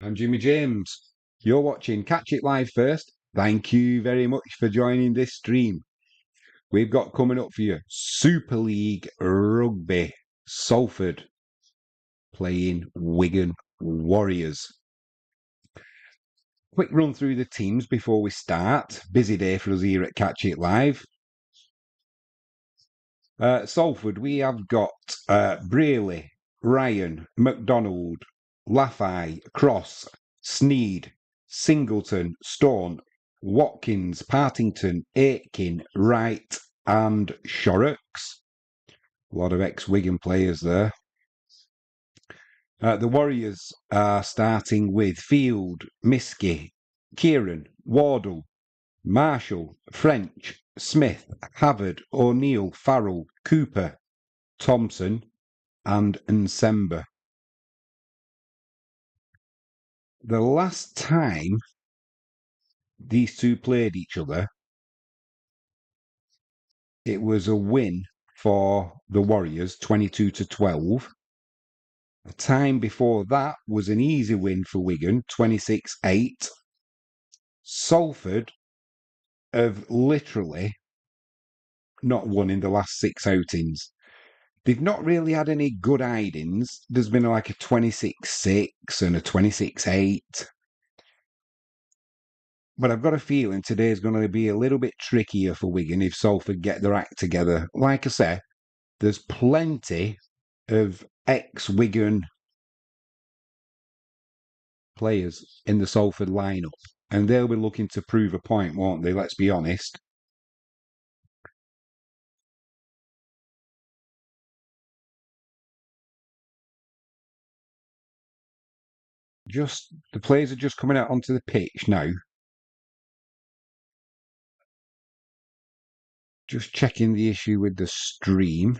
I'm Jimmy James. You're watching Catch It Live first. Thank you very much for joining this stream. We've got coming up for you Super League Rugby. Salford playing Wigan Warriors. Quick run through the teams before we start. Busy day for us here at Catch It Live. Salford, we have got Braley, Ryan, McDonald, Laffey, Cross, Sneed, Singleton, Stone, Watkins, Partington, Aitken, Wright, and Shorrocks. A lot of ex-Wigan players there. The Warriors are starting with Field, Miskey, Kieran, Wardle, Marshall, French, Smith, Havard, O'Neill, Farrell, Cooper, Thompson, and Nsemba. The last time these two played each other, it was a win for the Warriors, 22-12. The time before that was an easy win for Wigan, 26-8. Salford have literally not won in the last 6 outings. They've not really had any good hidings. There's been like a 26-6 and a 26-8. But I've got a feeling today's going to be a little bit trickier for Wigan if Salford get their act together. Like I say, there's plenty of ex-Wigan players in the Salford lineup, and they'll be looking to prove a point, won't they? Let's be honest. The players are just coming out onto the pitch now. Just checking the issue with the stream.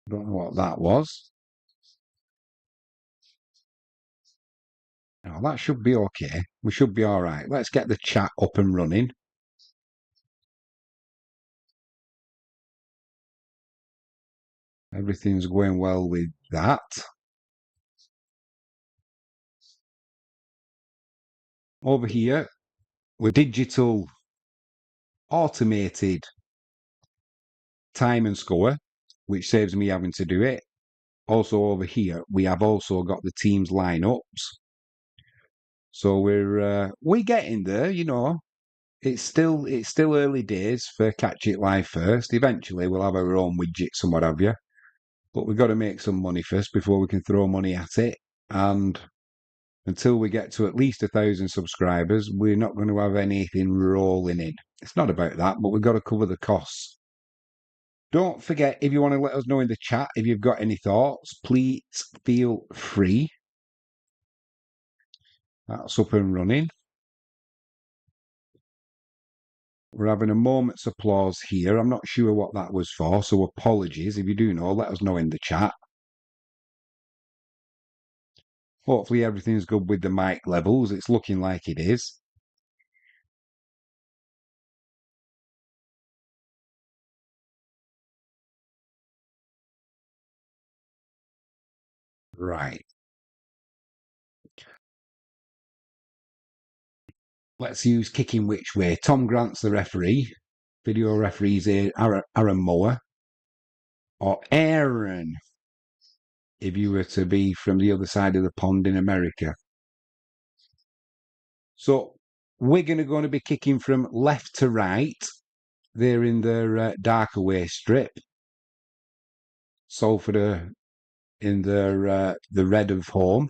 Don't know what that was. Oh, that should be okay. We should be all right. Let's get the chat up and running. Everything's going well with that. Over here, with digital automated time and score, which saves me having to do it. Also over here, we have also got the teams lineups. So we're getting there, you know. It's still early days for Catch It Live first. Eventually, we'll have our own widgets and what have you. But we've got to make some money first before we can throw money at it. And until we get to at least 1,000 subscribers, we're not going to have anything rolling in. It's not about that, but we've got to cover the costs. Don't forget, if you want to let us know in the chat if you've got any thoughts, please feel free. That's up and running. We're having a moment's applause here. I'm not sure what that was for, so apologies. If you do know, let us know in the chat. Hopefully everything's good with the mic levels. It's looking like it is. Right. Let's use kicking which way. Tom Grant's the referee. Video referees here, Aaron Moore. Or Aaron, if you were to be from the other side of the pond in America. So Wigan are going to be kicking from left to right. They're in their dark away strip. Salford are in their the red of home.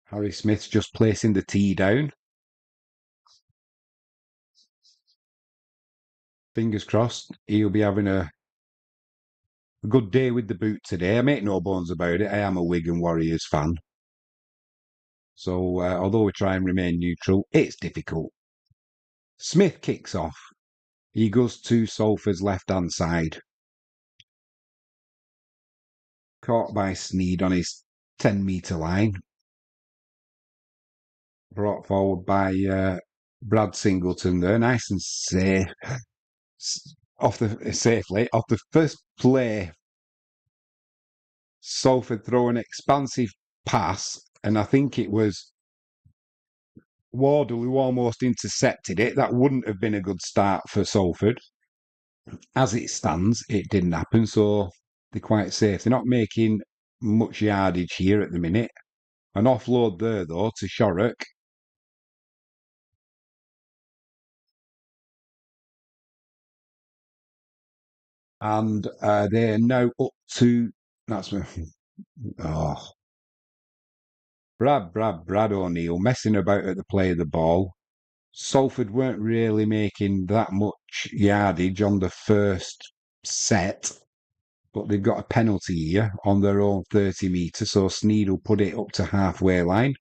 Harry Smith's just placing the tee down. Fingers crossed he'll be having a good day with the boot today. I make no bones about it. I am a Wigan Warriors fan. So although we try and remain neutral, it's difficult. Smith kicks off. He goes to Salford's left-hand side. Caught by Sneed on his 10-metre line. Brought forward by Brad Singleton there. Nice and safe. Safely off the first play Salford throw an expansive pass, and I think it was Wardle who almost intercepted it. That wouldn't have been a good start for Salford. As it stands, it didn't happen, so they're quite safe. They're not making much yardage here at the minute. An offload there, though, to Shorrock. And they're now up to... That's... Oh. Brad O'Neill messing about at the play of the ball. Salford weren't really making that much yardage on the first set, but they've got a penalty here on their own 30 metre, so Sneed will put it up to halfway line.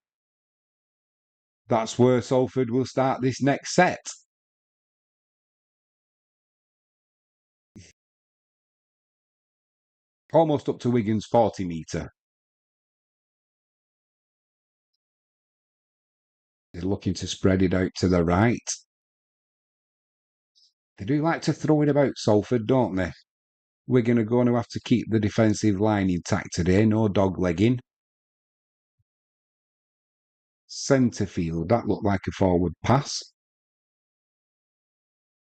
That's where Salford will start this next set. Almost up to Wigan's 40 metre. They're looking to spread it out to the right. They do like to throw it about, Salford, don't they? Wigan are going to have to keep the defensive line intact today. No dog-legging. Centre field. That looked like a forward pass.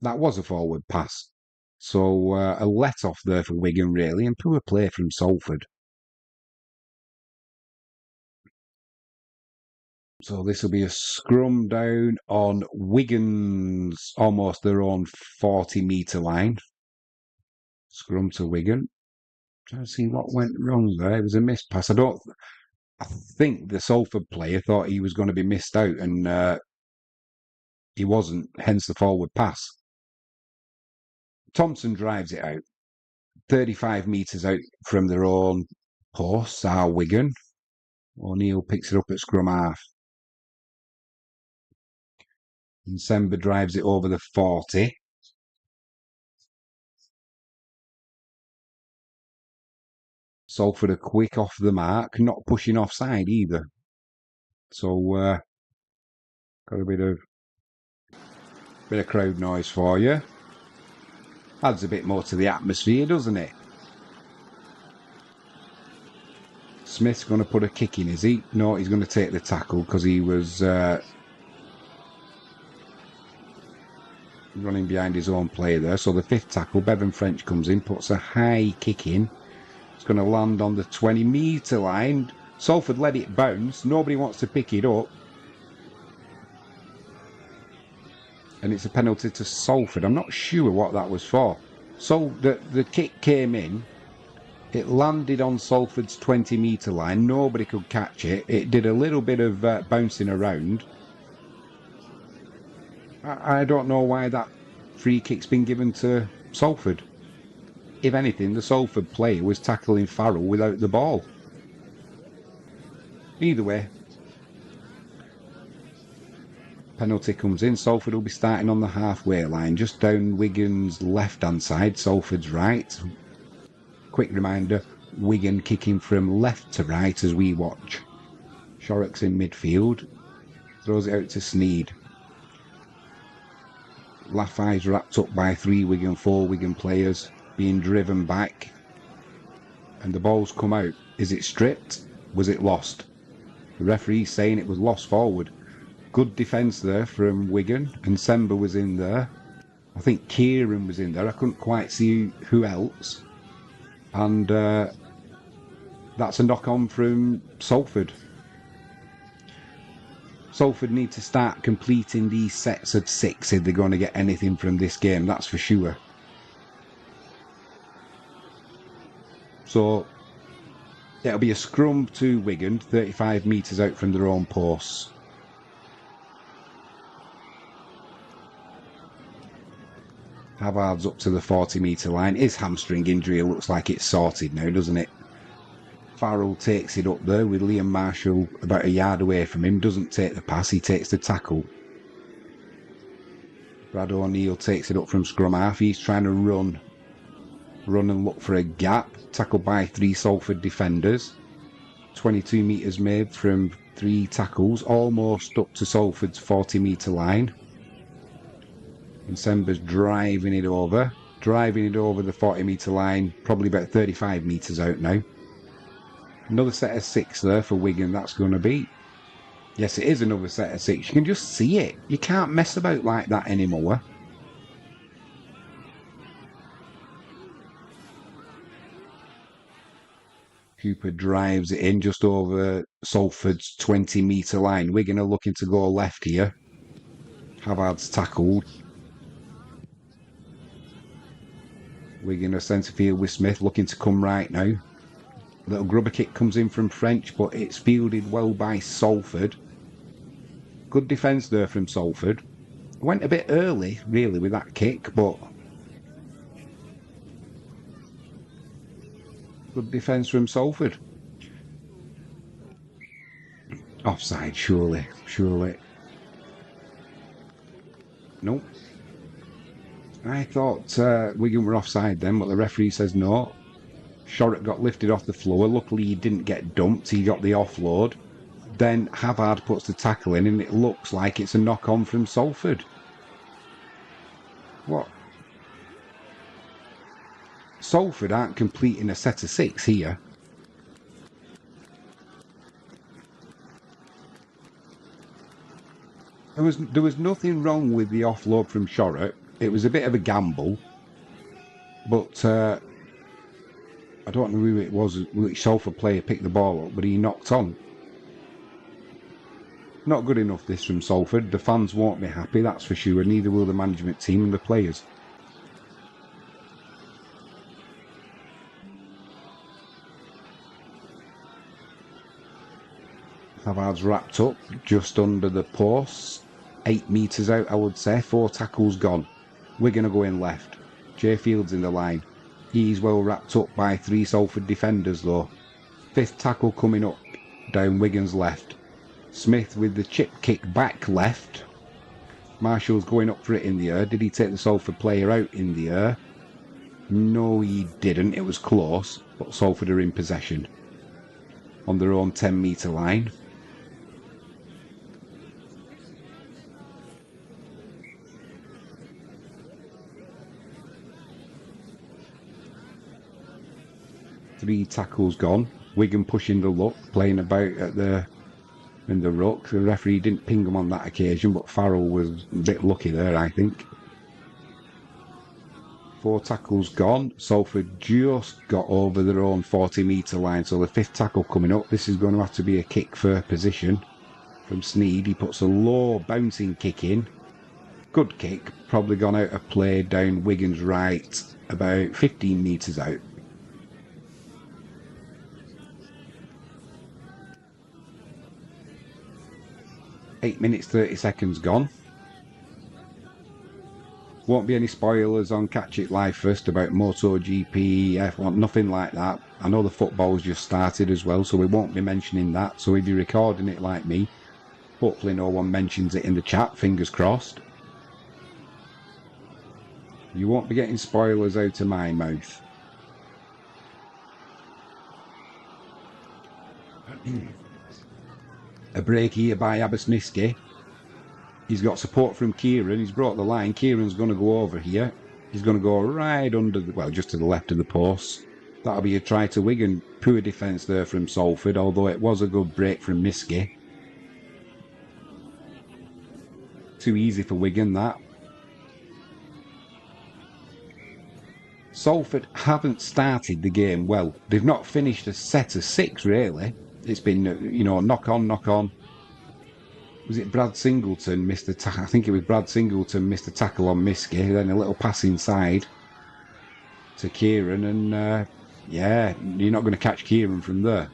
That was a forward pass. So a let-off there for Wigan, really, and poor play from Salford. So this will be a scrum down on Wigan's almost their own 40 metre line. Scrum to Wigan. Trying to see what went wrong there. It was a missed pass. I think the Salford player thought he was going to be missed out, and he wasn't. Hence the forward pass. Thompson drives it out. 35 metres out from their own posts are Wigan. O'Neill picks it up at scrum half. And Sember drives it over the 40. Salford are quick off the mark, not pushing offside either. So got a bit of crowd noise for you. Adds a bit more to the atmosphere, doesn't it? Smith's going to put a kick in, is he? No, he's going to take the tackle because he was running behind his own player there. So the fifth tackle, Bevan French comes in, puts a high kick in. It's going to land on the 20 metre line. Salford let it bounce. Nobody wants to pick it up. And it's a penalty to Salford. I'm not sure what that was for. So the kick came in. It landed on Salford's 20 metre line. Nobody could catch it. It did a little bit of bouncing around. I don't know why that free kick's been given to Salford. If anything, the Salford player was tackling Farrell without the ball. Either way, penalty comes in. Salford will be starting on the halfway line, just down Wigan's left-hand side, Salford's right. Quick reminder, Wigan kicking from left to right as we watch. Shorrock's in midfield, throws it out to Sneed. Laffey's wrapped up by 4 Wigan players being driven back. And the ball's come out. Is it stripped? Was it lost? The referee's saying it was lost forward. Good defence there from Wigan, and Sember was in there. I think Kieran was in there. I couldn't quite see who else. And that's a knock-on from Salford. Salford need to start completing these sets of 6 if they're going to get anything from this game, that's for sure. So it'll be a scrum to Wigan, 35 metres out from their own posts. Havard's up to the 40 metre line. His hamstring injury looks like it's sorted now, doesn't it? Farrell takes it up there with Liam Marshall about a yard away from him. Doesn't take the pass, he takes the tackle. Brad O'Neill takes it up from scrum half. He's trying to run and look for a gap. Tackled by 3 Salford defenders. 22 metres made from 3 tackles. Almost up to Salford's 40 metre line. And Sember's driving it over the 40 metre line, probably about 35 metres out now. Another set of 6 there for Wigan, that's going to be. Yes, it is another set of 6. You can just see it. You can't mess about like that anymore. Cooper drives it in just over Salford's 20-metre line. Wigan are looking to go left here. Havard's tackled. Wigan are centre field with Smith looking to come right now. Little grubber kick comes in from French, but it's fielded well by Salford. Good defence there from Salford. Went a bit early, really, with that kick, but good defence from Salford. Offside, surely. Nope. I thought Wigan were offside then, but the referee says no. Shorrock got lifted off the floor. Luckily, he didn't get dumped. He got the offload. Then Havard puts the tackle in, and it looks like it's a knock-on from Salford. What? Salford aren't completing a set of 6 here. There was nothing wrong with the offload from Shorrock. It was a bit of a gamble, but I don't know who it was, which Salford player picked the ball up, but he knocked on. Not good enough, this from Salford. The fans won't be happy, that's for sure. Neither will the management team and the players. Havard's wrapped up just under the post. 8 metres out, I would say. 4 tackles gone. Wigan are going left. Jay Field's in the line. He's well wrapped up by 3 Salford defenders though. 5th tackle coming up down Wigan's left. Smith with the chip kick back left. Marshall's going up for it in the air. Did he take the Salford player out in the air? No, he didn't. It was close, but Salford are in possession on their own 10-metre line. Three tackles gone. Wigan pushing the luck, playing about in the ruck. The referee didn't ping him on that occasion, but Farrell was a bit lucky there, I think. 4 tackles gone. Salford just got over their own 40-metre line, so the 5th tackle coming up. This is going to have to be a kick for position from Sneed. He puts a low bouncing kick in. Good kick, probably gone out of play down Wigan's right, about 15 metres out. Eight minutes 30 seconds gone. Won't be any spoilers on Catch It Live First about MotoGP, F1, nothing like that. I know the football's just started as well, so we won't be mentioning that. So if you're recording it like me, hopefully no one mentions it in the chat, fingers crossed. You won't be getting spoilers out of my mouth. A break here by Abasniski. He's got support from Kieran. He's brought the line. Kieran's going to go over here. He's going to go right under the, well, just to the left of the post. That'll be a try to Wigan. Poor defence there from Salford, although it was a good break from Niski. Too easy for Wigan, that. Salford haven't started the game well. They've not finished a set of 6, really. It's been, you know, knock on, knock on. Was it Brad Singleton missed the tackle? I think it was Brad Singleton missed the tackle on Miski. Then a little pass inside to Kieran, and yeah, you're not going to catch Kieran from there.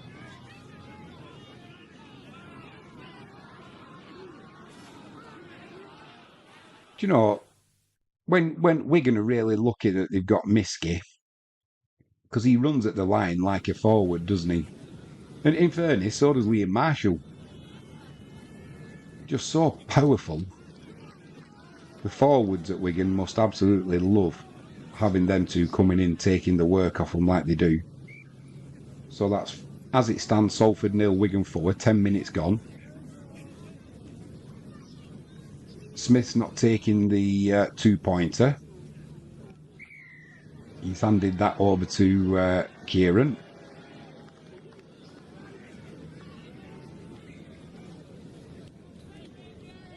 Do you know, when Wigan are really lucky that they've got Miski, because he runs at the line like a forward, doesn't he? And in fairness, so does Liam Marshall. Just so powerful. The forwards at Wigan must absolutely love having them two coming in, taking the work off them like they do. So that's, as it stands, Salford 0, Wigan 4, 10 minutes gone. Smith's not taking the 2-pointer. He's handed that over to Kieran.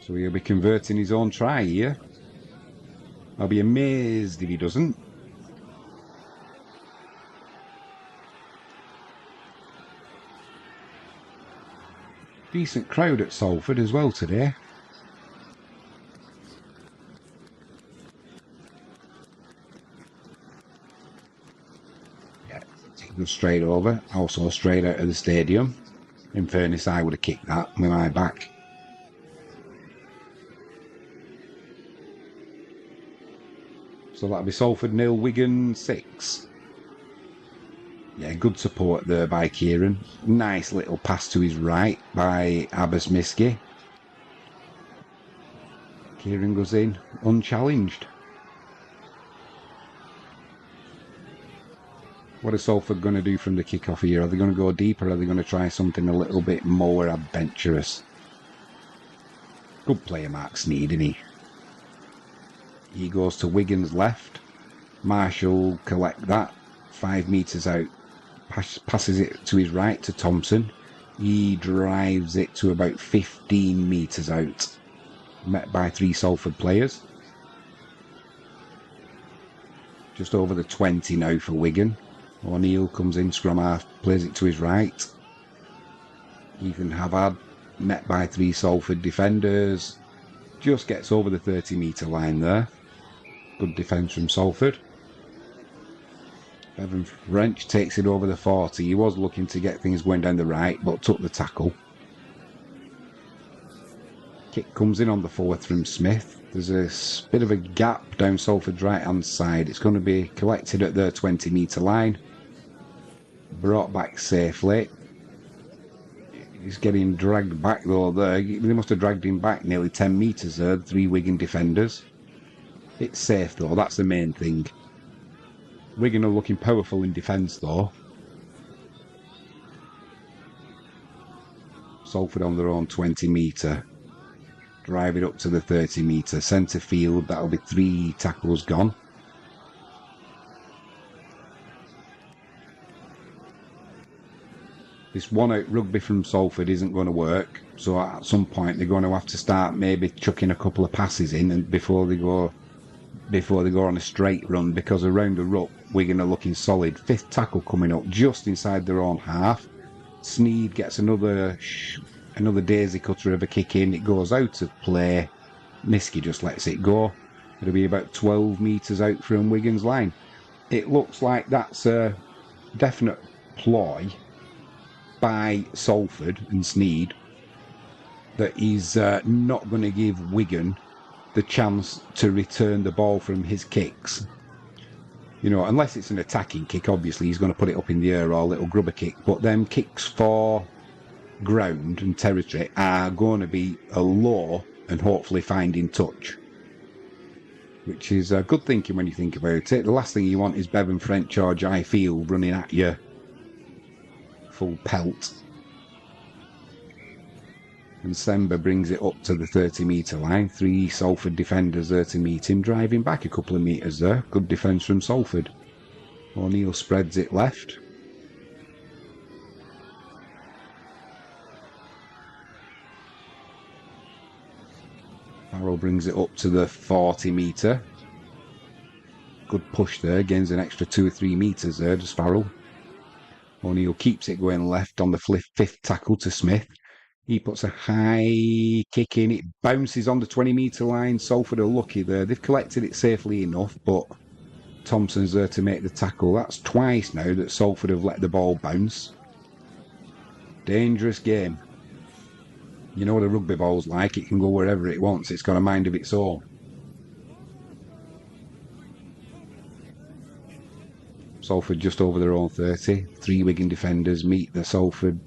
So he'll be converting his own try here. I'll be amazed if he doesn't. Decent crowd at Salford as well today. Yeah, take them straight over. Also straight out of the stadium. In fairness, I would have kicked that with my back. So that'll be Salford 0, Wigan 6. Yeah, good support there by Kieran. Nice little pass to his right by Abbas Miski. Kieran goes in unchallenged. What is Salford going to do from the kick-off here? Are they going to go deeper? Or are they going to try something a little bit more adventurous? Good player, Mark Sneed, isn't he? He goes to Wigan's left. Marshall collect that. 5 metres out. Passes it to his right to Thompson. He drives it to about 15 metres out. Met by 3 Salford players. Just over the 20 now for Wigan. O'Neill comes in, scrum half, plays it to his right. Ethan Havard, met by 3 Salford defenders. Just gets over the 30 metre line there. Good defence from Salford. Bevan French takes it over the 40. He was looking to get things going down the right, but took the tackle. Kick comes in on the 4th from Smith. There's a bit of a gap down Salford's right-hand side. It's going to be collected at their 20 metre line. Brought back safely. He's getting dragged back though there. They must have dragged him back nearly 10 metres there, the 3 Wigan defenders. It's safe though, that's the main thing. Wigan are looking powerful in defence though. Salford on their own 20 metre. Drive it up to the 30 metre. Centre field, that'll be 3 tackles gone. This one-out rugby from Salford isn't going to work, so at some point they're going to have to start maybe chucking a couple of passes in and before they go on a straight run, because around the ruck Wigan are looking solid. 5th tackle coming up just inside their own half. Sneed gets another daisy cutter of a kick in. It goes out of play. Miski just lets it go. It'll be about 12 metres out from Wigan's line. It looks like that's a definite ploy by Salford and Sneed that he's not going to give Wigan the chance to return the ball from his kicks. You know, unless it's an attacking kick, obviously he's going to put it up in the air or a little grubber kick, but them kicks for ground and territory are going to be a low and hopefully finding touch, which is good thinking when you think about it. The last thing you want is Bevan French or Jai Field running at you full pelt. And Semba brings it up to the 30 metre line. 3 Salford defenders there to meet him, driving back a couple of metres there. Good defence from Salford. O'Neill spreads it left. Farrell brings it up to the 40 metre. Good push there, gains an extra 2 or 3 metres there, does Farrell. O'Neill keeps it going left on the 5th tackle to Smith. He puts a high kick in. It bounces on the 20 metre line. Salford are lucky there. They've collected it safely enough, but Thompson's there to make the tackle. That's twice now that Salford have let the ball bounce. Dangerous game. You know what a rugby ball's like. It can go wherever it wants. It's got a mind of its own. Salford just over their own 30. 3 Wigan defenders meet the Salford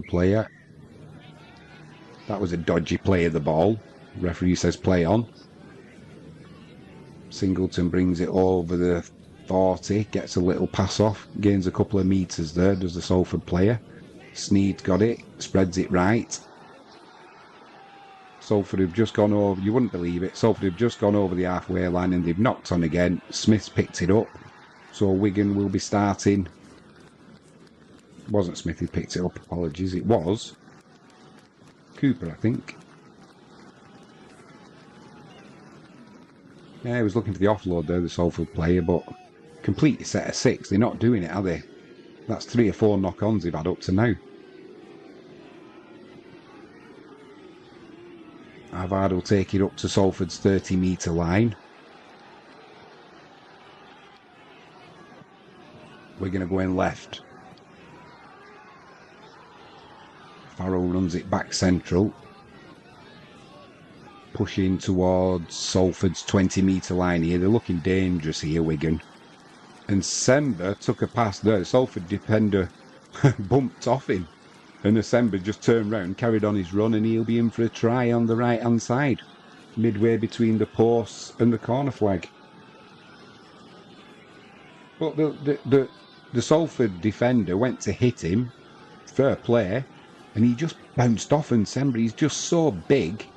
player. That was a dodgy play of the ball. Referee says play on. Singleton brings it over the 40, gets a little pass off, gains a couple of metres there, does the Salford player. Sneed's got it, spreads it right. Salford have just gone over, you wouldn't believe it, Salford have just gone over the halfway line and they've knocked on again. Smith's picked it up, so Wigan will be starting. It wasn't Smith who picked it up, apologies, it was Cooper, I think. Yeah, he was looking for the offload there, the Salford player, but completely set of 6. They're not doing it, are they? That's 3 or 4 knock-ons they've had up to now. Havard will take it up to Salford's 30-metre line. We're going to go in left. Farrell runs it back central. Pushing towards Salford's 20-metre line here. They're looking dangerous here, Wigan. And Sember took a pass there. The Salford defender bumped off him. And Sember just turned round, carried on his run, and he'll be in for a try on the right-hand side. Midway between the posts and the corner flag. But the Salford defender went to hit him. Fair play. And he just bounced off, and Sember, he's just so big.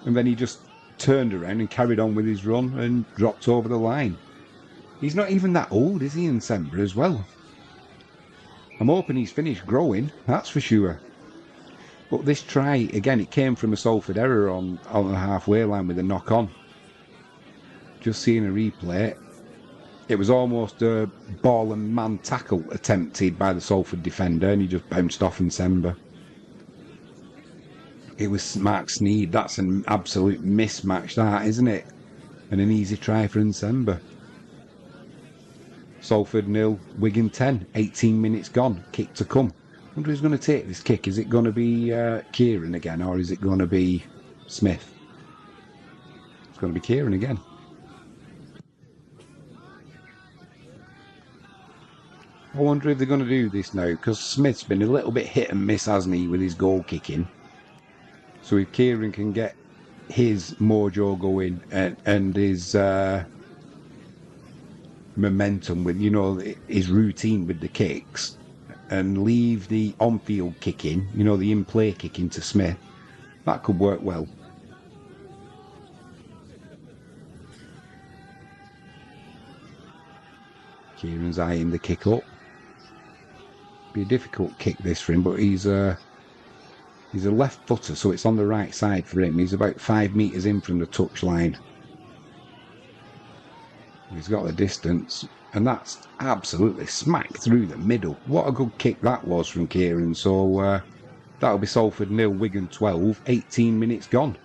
And then he just turned around and carried on with his run and dropped over the line. He's not even that old, is he, in Sember as well? I'm hoping he's finished growing, that's for sure. But this try, again, it came from a Salford error on the halfway line with a knock-on. Just seeing a replay. It was almost a ball and man tackle attempted by the Salford defender, and he just bounced off in Sember. It was Mark Sneed. That's an absolute mismatch, that, isn't it? And an easy try for Nsemba. Salford 0, Wigan 10. 18 minutes gone. Kick to come. I wonder who's going to take this kick. Is it going to be Kieran again, or is it going to be Smith? It's going to be Kieran again. I wonder if they're going to do this now, because Smith's been a little bit hit and miss, hasn't he, with his goal kicking. So if Kieran can get his mojo going and his momentum with, you know, his routine with the kicks, and leave the on-field kicking, you know, the in-play kicking to Smith, that could work well. Kieran's eyeing the kick up. Be a difficult kick this for him, but he's a left footer, so it's on the right side for him. He's about 5 metres in from the touchline. He's got the distance, and that's absolutely smack through the middle. What a good kick that was from Kieran. So that'll be Salford 0, Wigan 12. 18 minutes gone.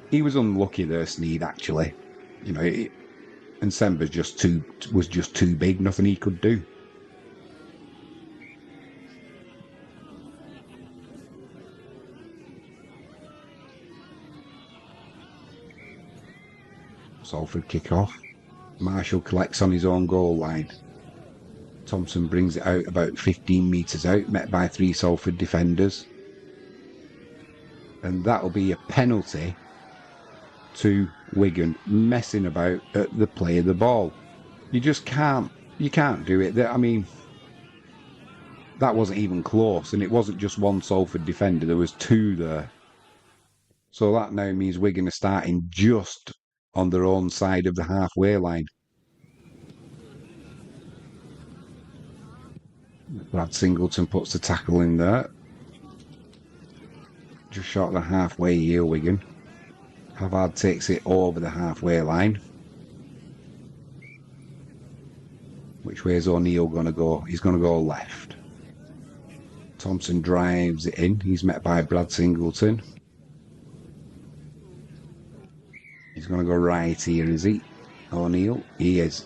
He was unlucky there, Sneed, actually. You know, and Sember was just too big. Nothing he could do. Salford kick off. Marshall collects on his own goal line. Thompson brings it out about 15 metres out, met by 3 Salford defenders. And that'll be a penalty to Wigan, messing about at the play of the ball. You just can't do it. I mean, that wasn't even close, and it wasn't just one Salford defender, there was 2 there. So that now means Wigan are starting just on their own side of the halfway line. Brad Singleton puts the tackle in there. Just short of the halfway here, Wigan. Havard takes it over the halfway line. Which way is O'Neill going to go? He's going to go left. Thompson drives it in. He's met by Brad Singleton. He's going to go right here, is he? O'Neill? He is.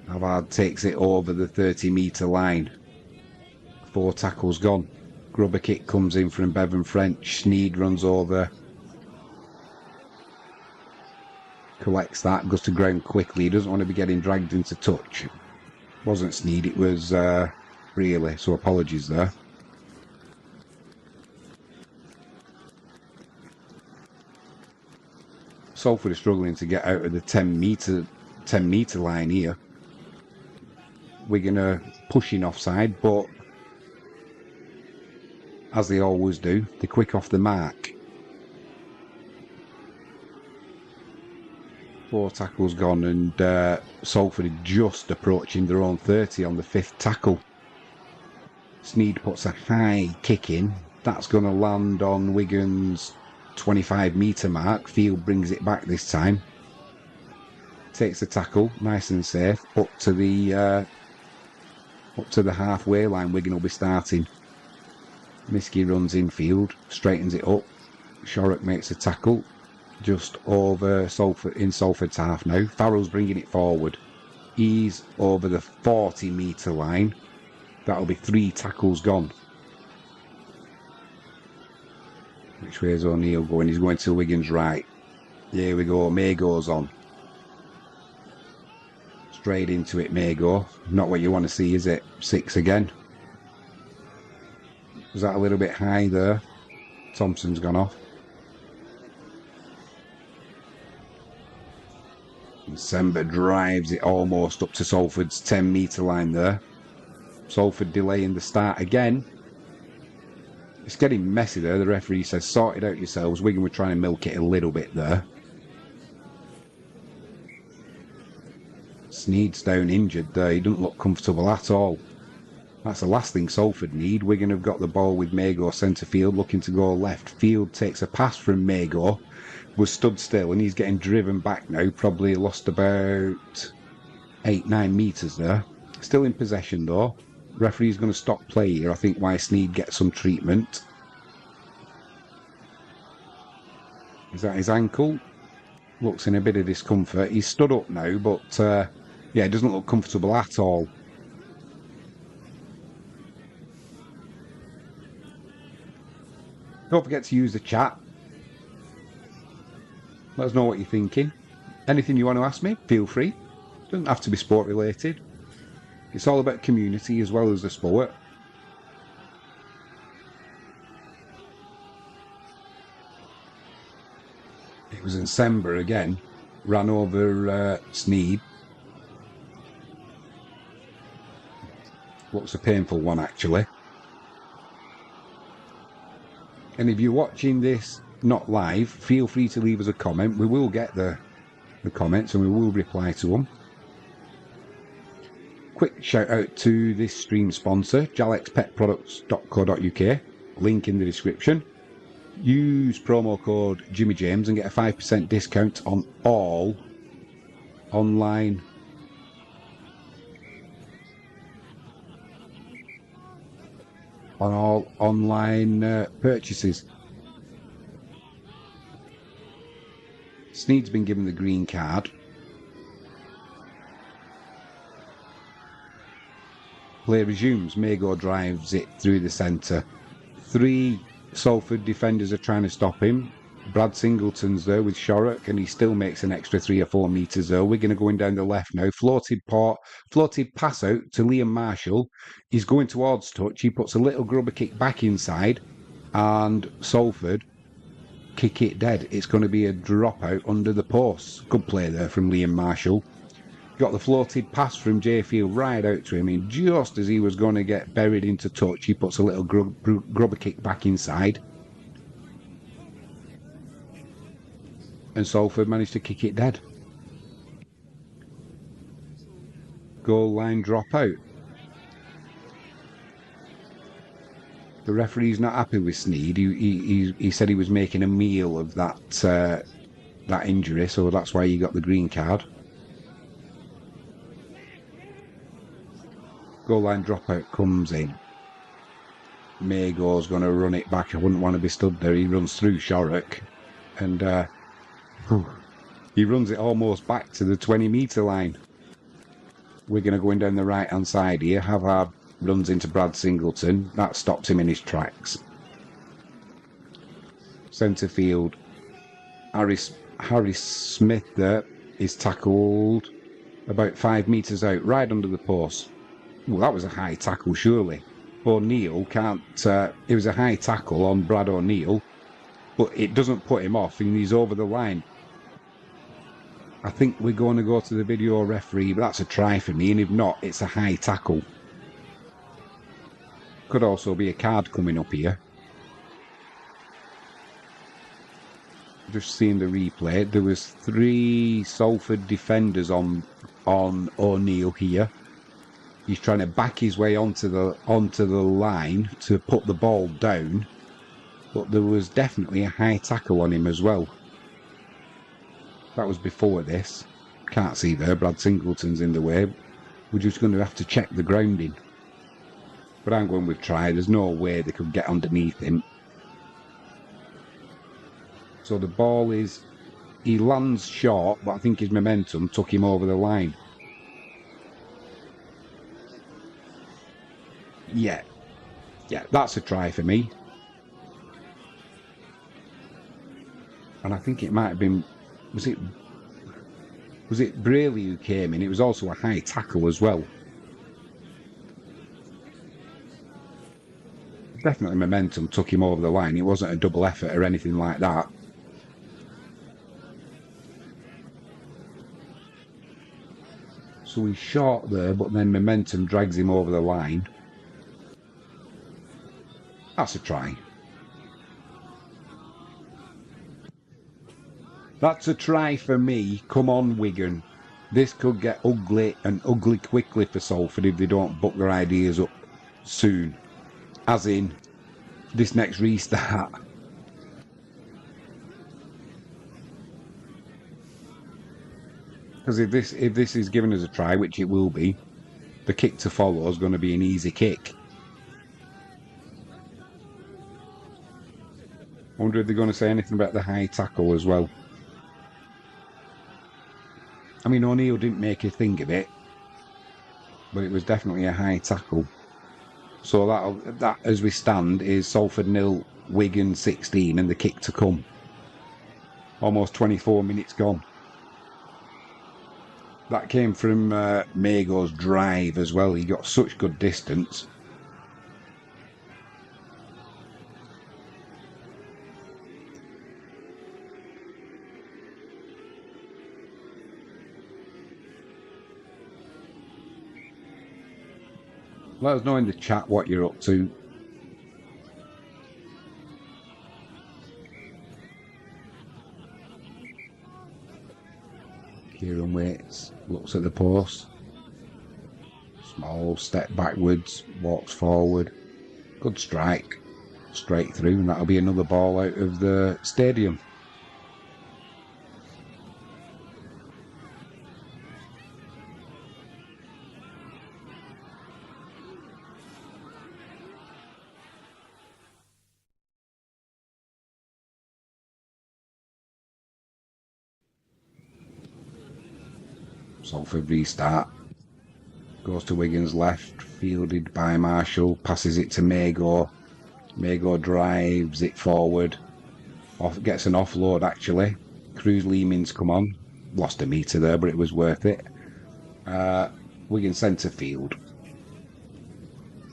Havard takes it over the 30-metre line. 4 tackles gone. Grubber kick comes in from Bevan French. Sneed runs over. Collects that, goes to ground quickly. He doesn't want to be getting dragged into touch. It wasn't Sneed, it was really, so apologies there. Salford is struggling to get out of the 10 metre line here. Wigan are pushing offside, but as they always do, they're quick off the mark. 4 tackles gone, and Salford are just approaching their own 30 on the 5th tackle. Sneed puts a high kick in, That's going to land on Wigan's 25-metre mark. Field brings it back this time. Takes the tackle, nice and safe, up to the halfway line. Wigan will be starting. Miskey runs infield, straightens it up. Shorrock makes a tackle just over Salford, in Salford's half now. Farrell's bringing it forward. He's over the 40-metre line. That'll be 3 tackles gone. Which way is O'Neill going? He's going to Wigan's right. Here we go. May goes on. Straight into it, May go. Not what you want to see, is it? 6 again. Was that a little bit high there? Thompson's gone off. And Sember drives it almost up to Salford's 10-metre line there. Salford delaying the start again. It's getting messy there. The referee says, sort it out yourselves. Wigan were trying to milk it a little bit there. Sneed's down injured there. He doesn't look comfortable at all. That's the last thing Salford need. Wigan have got the ball with Mago centre field, looking to go left. Field takes a pass from Mago, was stood still, and he's getting driven back now. Probably lost about 8-9 metres there. Still in possession though. Referee's going to stop play here, I think, while Sneed gets some treatment. Is that his ankle? Looks in a bit of discomfort. He's stood up now, but yeah, it doesn't look comfortable at all. Don't forget to use the chat. Let us know what you're thinking. Anything you want to ask me, feel free. Doesn't have to be sport related. It's all about community as well as the sport. It was in Sember again. Ran over Sneed. Looks a painful one, actually. And if you're watching this not live, feel free to leave us a comment. We will get the comments and we will reply to them. Quick shout out to this stream sponsor, jalexpetproducts.co.uk. Link in the description. Use promo code Jimmy James and get a 5% discount on all online purchases. Sneed's been given the green card. Play resumes. Mago drives it through the centre. 3 Salford defenders are trying to stop him. Brad Singleton's there with Shorrock, and he still makes an extra 3 or 4 metres there. We're going to go in down the left now. Floated pass out to Liam Marshall. He's going towards touch. He puts a little grubber kick back inside, and Salford kick it dead. It's going to be a drop out under the posts. Good play there from Liam Marshall. Got the floated pass from Jayfield right out to him, and just as he was going to get buried into touch, he puts a little grubber kick back inside. And Salford managed to kick it dead. Goal line drop out. The referee's not happy with Sneed. He said he was making a meal of that injury, so that's why he got the green card. Goal line dropout comes in. Mago's going to run it back. I wouldn't want to be stood there. He runs through Shorrock, and he runs it almost back to the 20-metre line. We're going to go in down the right-hand side here. Havard runs into Brad Singleton. That stops him in his tracks. Centre field. Harris Smith there is tackled about 5 metres out, right under the post. Well, that was a high tackle, surely. O'Neill can't... it was a high tackle on Brad O'Neill, but it doesn't put him off, and he's over the line. I think we're going to go to the video referee, but that's a try for me, and if not, it's a high tackle. Could also be a card coming up here. Just seeing the replay, there was 3 Salford defenders on O'Neill here. He's trying to back his way onto the line to put the ball down. but there was definitely a high tackle on him as well. That was before this. Can't see there, Brad Singleton's in the way. We're just going to have to check the grounding. But I'm going with try. There's no way they could get underneath him. So the ball is... He lands short, but I think his momentum took him over the line. Yeah, that's a try for me. And I think it might have been... Was it Braley who came in? It was also a high tackle as well. Definitely momentum took him over the line. It wasn't a double effort or anything like that. So he's short there, but then momentum drags him over the line. That's a try. That's a try for me. Come on, Wigan. This could get ugly, and ugly quickly for Salford if they don't book their ideas up soon. As in, this next restart. Because if this is given as a try, which it will be, the kick to follow is going to be an easy kick. I wonder if they're going to say anything about the high tackle as well. I mean, O'Neill didn't make a thing of it, but it was definitely a high tackle. So that as we stand, is Salford 0, Wigan 16, and the kick to come. Almost 24 minutes gone. That came from Mago's drive as well. He got such good distance. Let us know in the chat what you're up to. Kieran waits, looks at the post. Small step backwards, walks forward. Good strike. Straight through, and that'll be another ball out of the stadium. Salford restart. Goes to Wigan's left, fielded by Marshall, passes it to Mago. Mago drives it forward. Gets an offload actually. Cruz Leeming's come on. Lost a metre there, but it was worth it. Wigan centre field.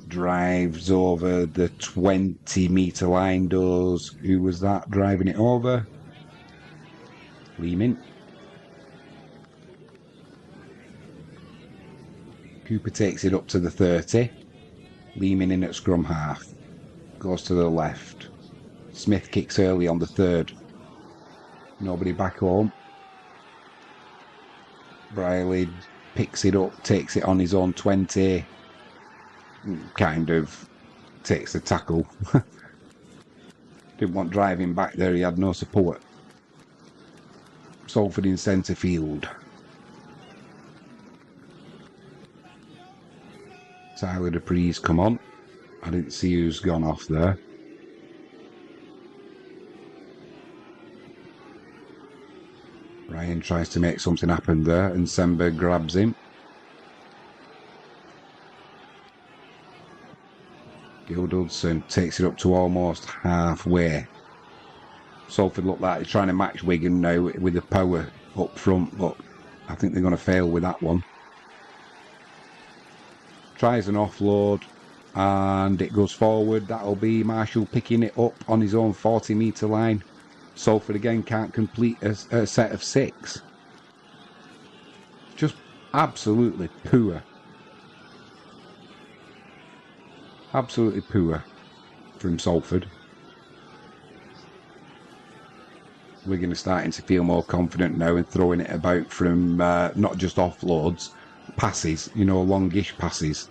Drives over the 20-metre line, does... Who was that driving it over? Leeming. Cooper takes it up to the 30. Leeming in at scrum half. Goes to the left. Smith kicks early on the 3rd. Nobody back home. Briley picks it up, takes it on his own 20. Kind of takes the tackle. Didn't want driving back there, he had no support. Salford in centre field. Tyler Dupree's come on. I didn't see who's gone off there. Ryan tries to make something happen there, and Sember grabs him. Gildudson takes it up to almost halfway. Salford look like they're trying to match Wigan now with the power up front, but I think they're going to fail with that one. Tries an offload, and it goes forward. That'll be Marshall picking it up on his own 40-metre line. Salford again can't complete a set of 6. Just absolutely poor. Absolutely poor from Salford. Wigan are starting to feel more confident now and throwing it about from not just offloads, passes, you know, longish passes.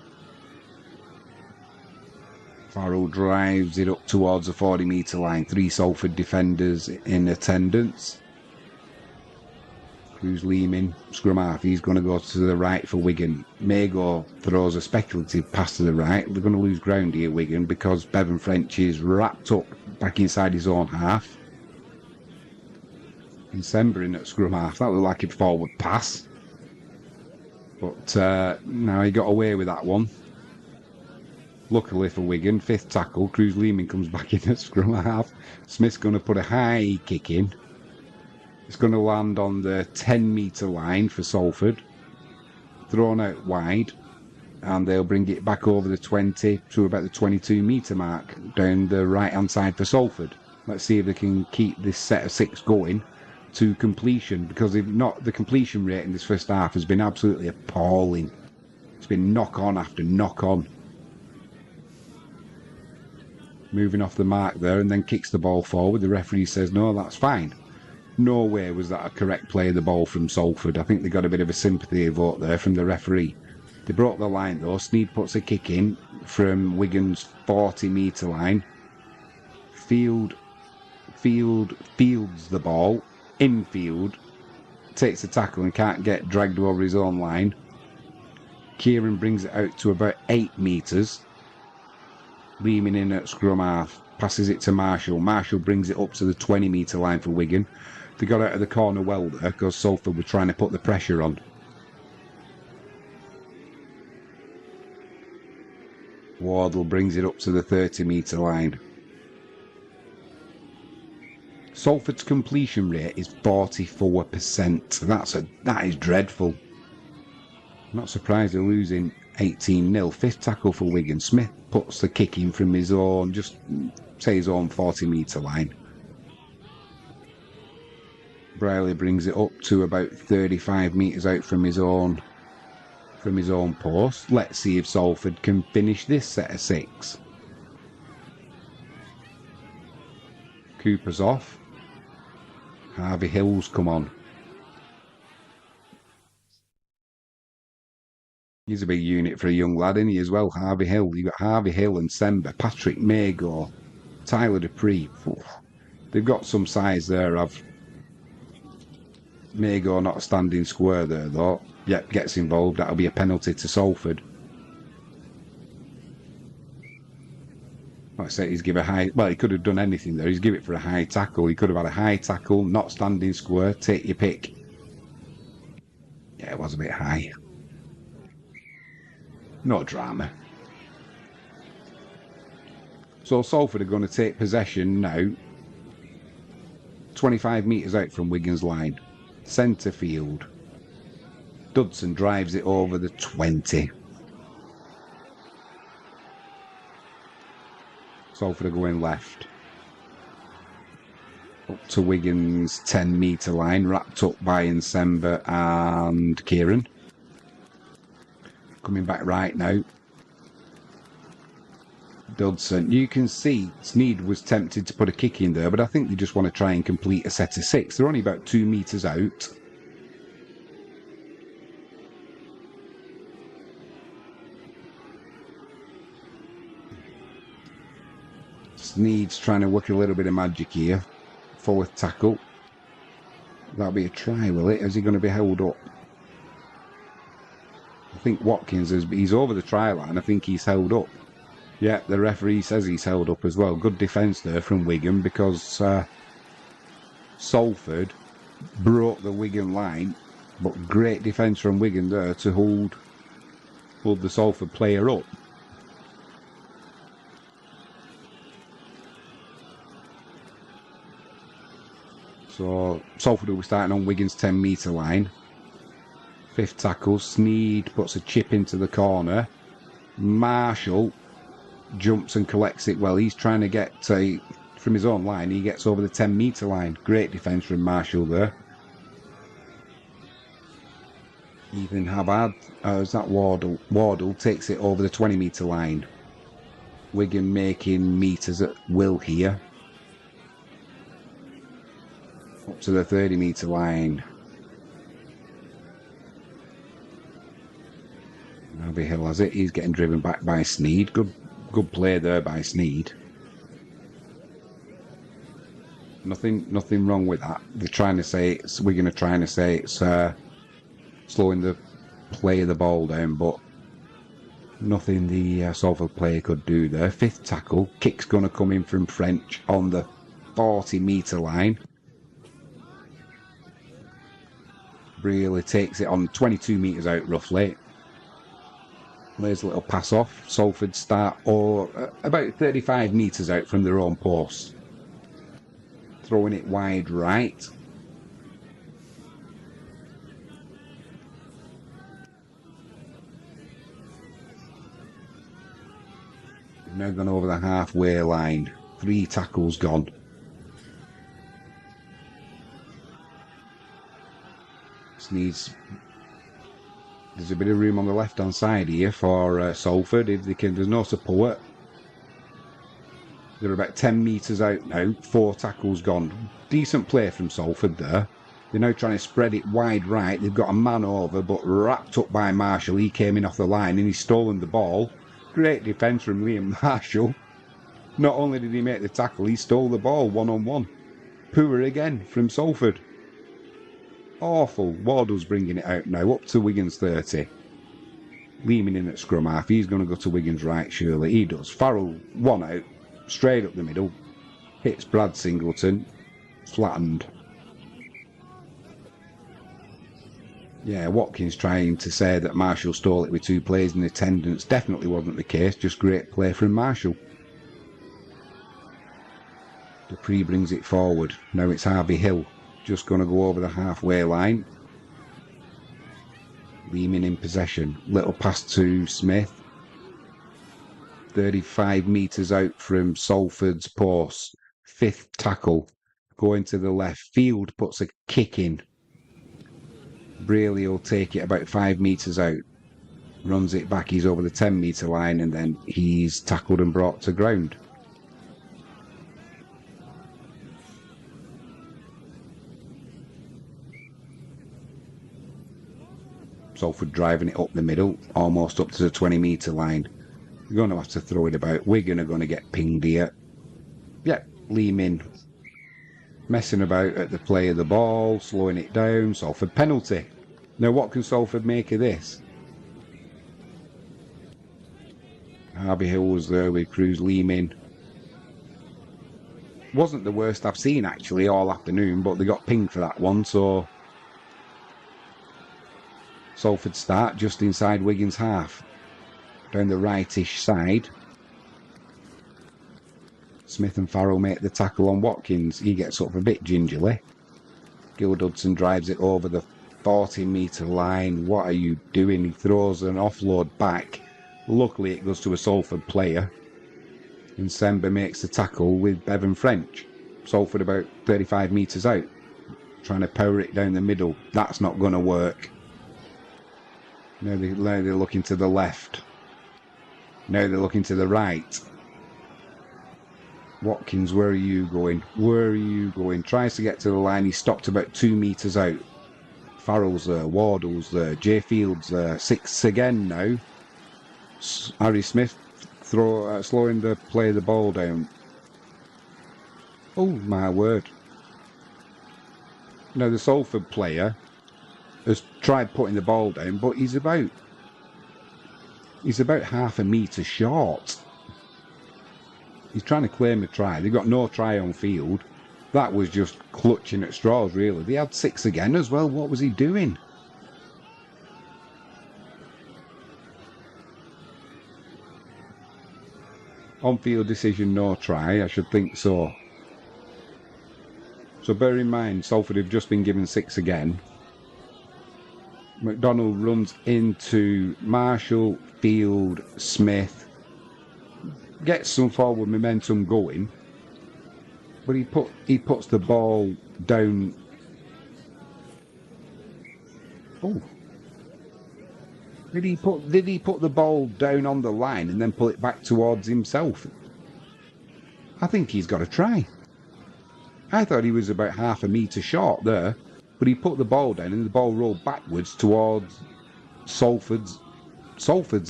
Farrell drives it up towards the 40-metre line. 3 Salford defenders in attendance. Cruz Leeming, scrum half, he's going to go to the right for Wigan. Mago throws a speculative pass to the right. They're going to lose ground here, Wigan, because Bevan French is wrapped up back inside his own half. And Sembering at scrum half, that looked like a forward pass. But now he got away with that one. Luckily for Wigan, 5th tackle, Cruz Leeming comes back in at scrum half. Smith's going to put a high kick in. It's going to land on the 10-metre line for Salford. Thrown out wide. And they'll bring it back over the 20 to about the 22-metre mark down the right-hand side for Salford. Let's see if they can keep this set of 6 going to completion. Because if not, the completion rate in this first half has been absolutely appalling. It's been knock-on after knock-on. Moving off the mark there and then kicks the ball forward. The referee says, no, that's fine. No way was that a correct play of the ball from Salford. I think they got a bit of a sympathy vote there from the referee. They broke the line though. Sneed puts a kick in from Wigan's 40-metre line. Field fields the ball. Infield takes the tackle and can't get dragged over his own line. Kieran brings it out to about 8 metres. Leeming in at scrum half. Passes it to Marshall. Marshall brings it up to the 20-metre line for Wigan. They got out of the corner well there because Salford were trying to put the pressure on. Wardle brings it up to the 30-metre line. Salford's completion rate is 44%. That is dreadful. I'm not surprised they're losing 18-0. 5th tackle for Wigan. Smith puts the kick in from his own, just say his own 40-metre line. Brierley brings it up to about 35 metres out from his own post. Let's see if Salford can finish this set of 6. Cooper's off. Harvey Hill's come on. He's a big unit for a young lad, isn't he, as well? Harvey Hill. You've got Harvey Hill and Sember, Patrick Mago, Tyler Dupree. They've got some size there. Mago not standing square there, though. Yep, gets involved. That'll be a penalty to Salford. Like I say, he's give a high... Well, he could have done anything there. He's give it for a high tackle. He could have had a high tackle, not standing square. Take your pick. Yeah, it was a bit high. No drama. So Salford are going to take possession now. 25 metres out from Wigan's line. Centre field. Dudson drives it over the 20. Salford are going left. Up to Wigan's 10-metre line, wrapped up by Nsemba and Kieran. Coming back right now. Dudson. You can see Sneed was tempted to put a kick in there, but I think they just want to try and complete a set of 6. They're only about 2 metres out. Sneed's trying to work a little bit of magic here. 4th tackle. That'll be a try, will it? Is he going to be held up? I think Watkins he's over the try line. I think he's held up. Yeah, the referee says he's held up as well. Good defence there from Wigan because Salford broke the Wigan line, but great defence from Wigan there to hold the Salford player up. So Salford will be starting on Wigan's 10-metre line. 5th tackle, Sneed puts a chip into the corner. Marshall jumps and collects it well. He's trying to get from his own line. He gets over the 10-metre line. Great defence from Marshall there. Ethan Havard, is that Wardle? Wardle takes it over the 20-metre line. Wigan making metres at will here. Up to the 30-metre line. Harvey Hill has it. He's getting driven back by Sneed. Good Good play there by Sneed. Nothing wrong with that. They're trying to say we're going to try and say it's slowing the play of the ball down, but nothing the Salford player could do there. Fifth tackle. Kick's going to come in from French on the 40-metre line. Really takes it on 22 metres out roughly. Lays a little pass off. Salford start about 35 metres out from their own post. Throwing it wide right. Now gone over the halfway line. 3 tackles gone. There's a bit of room on the left hand side here for Salford if they can. There's no support. They're about 10 metres out now. 4 tackles gone. Decent play from Salford there. They're now trying to spread it wide right. They've got a man over, but wrapped up by Marshall. He came in off the line and he's stolen the ball. Great defence from Liam Marshall. Not only did he make the tackle, he stole the ball one-on-one. Poor again from Salford. Awful. Wardle's bringing it out now, up to Wigan's 30. Lehman in at scrum half. He's going to go to Wigan's right, surely. He does. Farrell, 1 out. Straight up the middle. Hits Brad Singleton. Flattened. Yeah, Watkins trying to say that Marshall stole it with 2 players in attendance. Definitely wasn't the case. Just great play from Marshall. Dupree brings it forward. Now it's Harvey Hill. Just going to go over the halfway line. Lehman in possession. Little pass to Smith. 35 metres out from Salford's post. 5th tackle. Going to the left. Field puts a kick in. Braley will take it about 5 metres out. Runs it back. He's over the 10-metre line and then he's tackled and brought to ground. Salford driving it up the middle, almost up to the 20-metre line. They're going to have to throw it about. Wigan are going to get pinged here. Yep, Lehman messing about at the play of the ball, slowing it down. Salford penalty. Now what can Salford make of this? Harvey Hill was there with Cruz Lehman. Wasn't the worst I've seen actually all afternoon, but they got pinged for that one, so Salford start just inside Wigan's half. Down the rightish side. Smith and Farrell make the tackle on Watkins. He gets up a bit gingerly. Gil Dudson drives it over the 40-metre line. What are you doing? He throws an offload back. Luckily it goes to a Salford player. And Semba makes the tackle with Bevan French. Salford about 35 metres out. Trying to power it down the middle. That's not going to work. Now they're looking to the left. Now they're looking to the right. Watkins, where are you going? Where are you going? Tries to get to the line. He's stopped about 2 metres out. Farrell's there. Wardle's there. Jay Field's there. 6 again now. Harry Smith slowing the play of the ball down. Oh my word. Now the Salford player has tried putting the ball down, but he's about half a metre short. He's trying to claim a try. They've got no try on field. That was just clutching at straws, really. They had 6 again as well. What was he doing? On-field decision, no try. I should think so. So bear in mind, Salford have just been given 6 again. McDonald runs into Marshall, Field, Smith. Gets some forward momentum going. But he puts the ball down. Oh. Did he put the ball down on the line and then pull it back towards himself? I think he's got a try. I thought he was about half a metre short there, but he put the ball down and the ball rolled backwards towards Salford's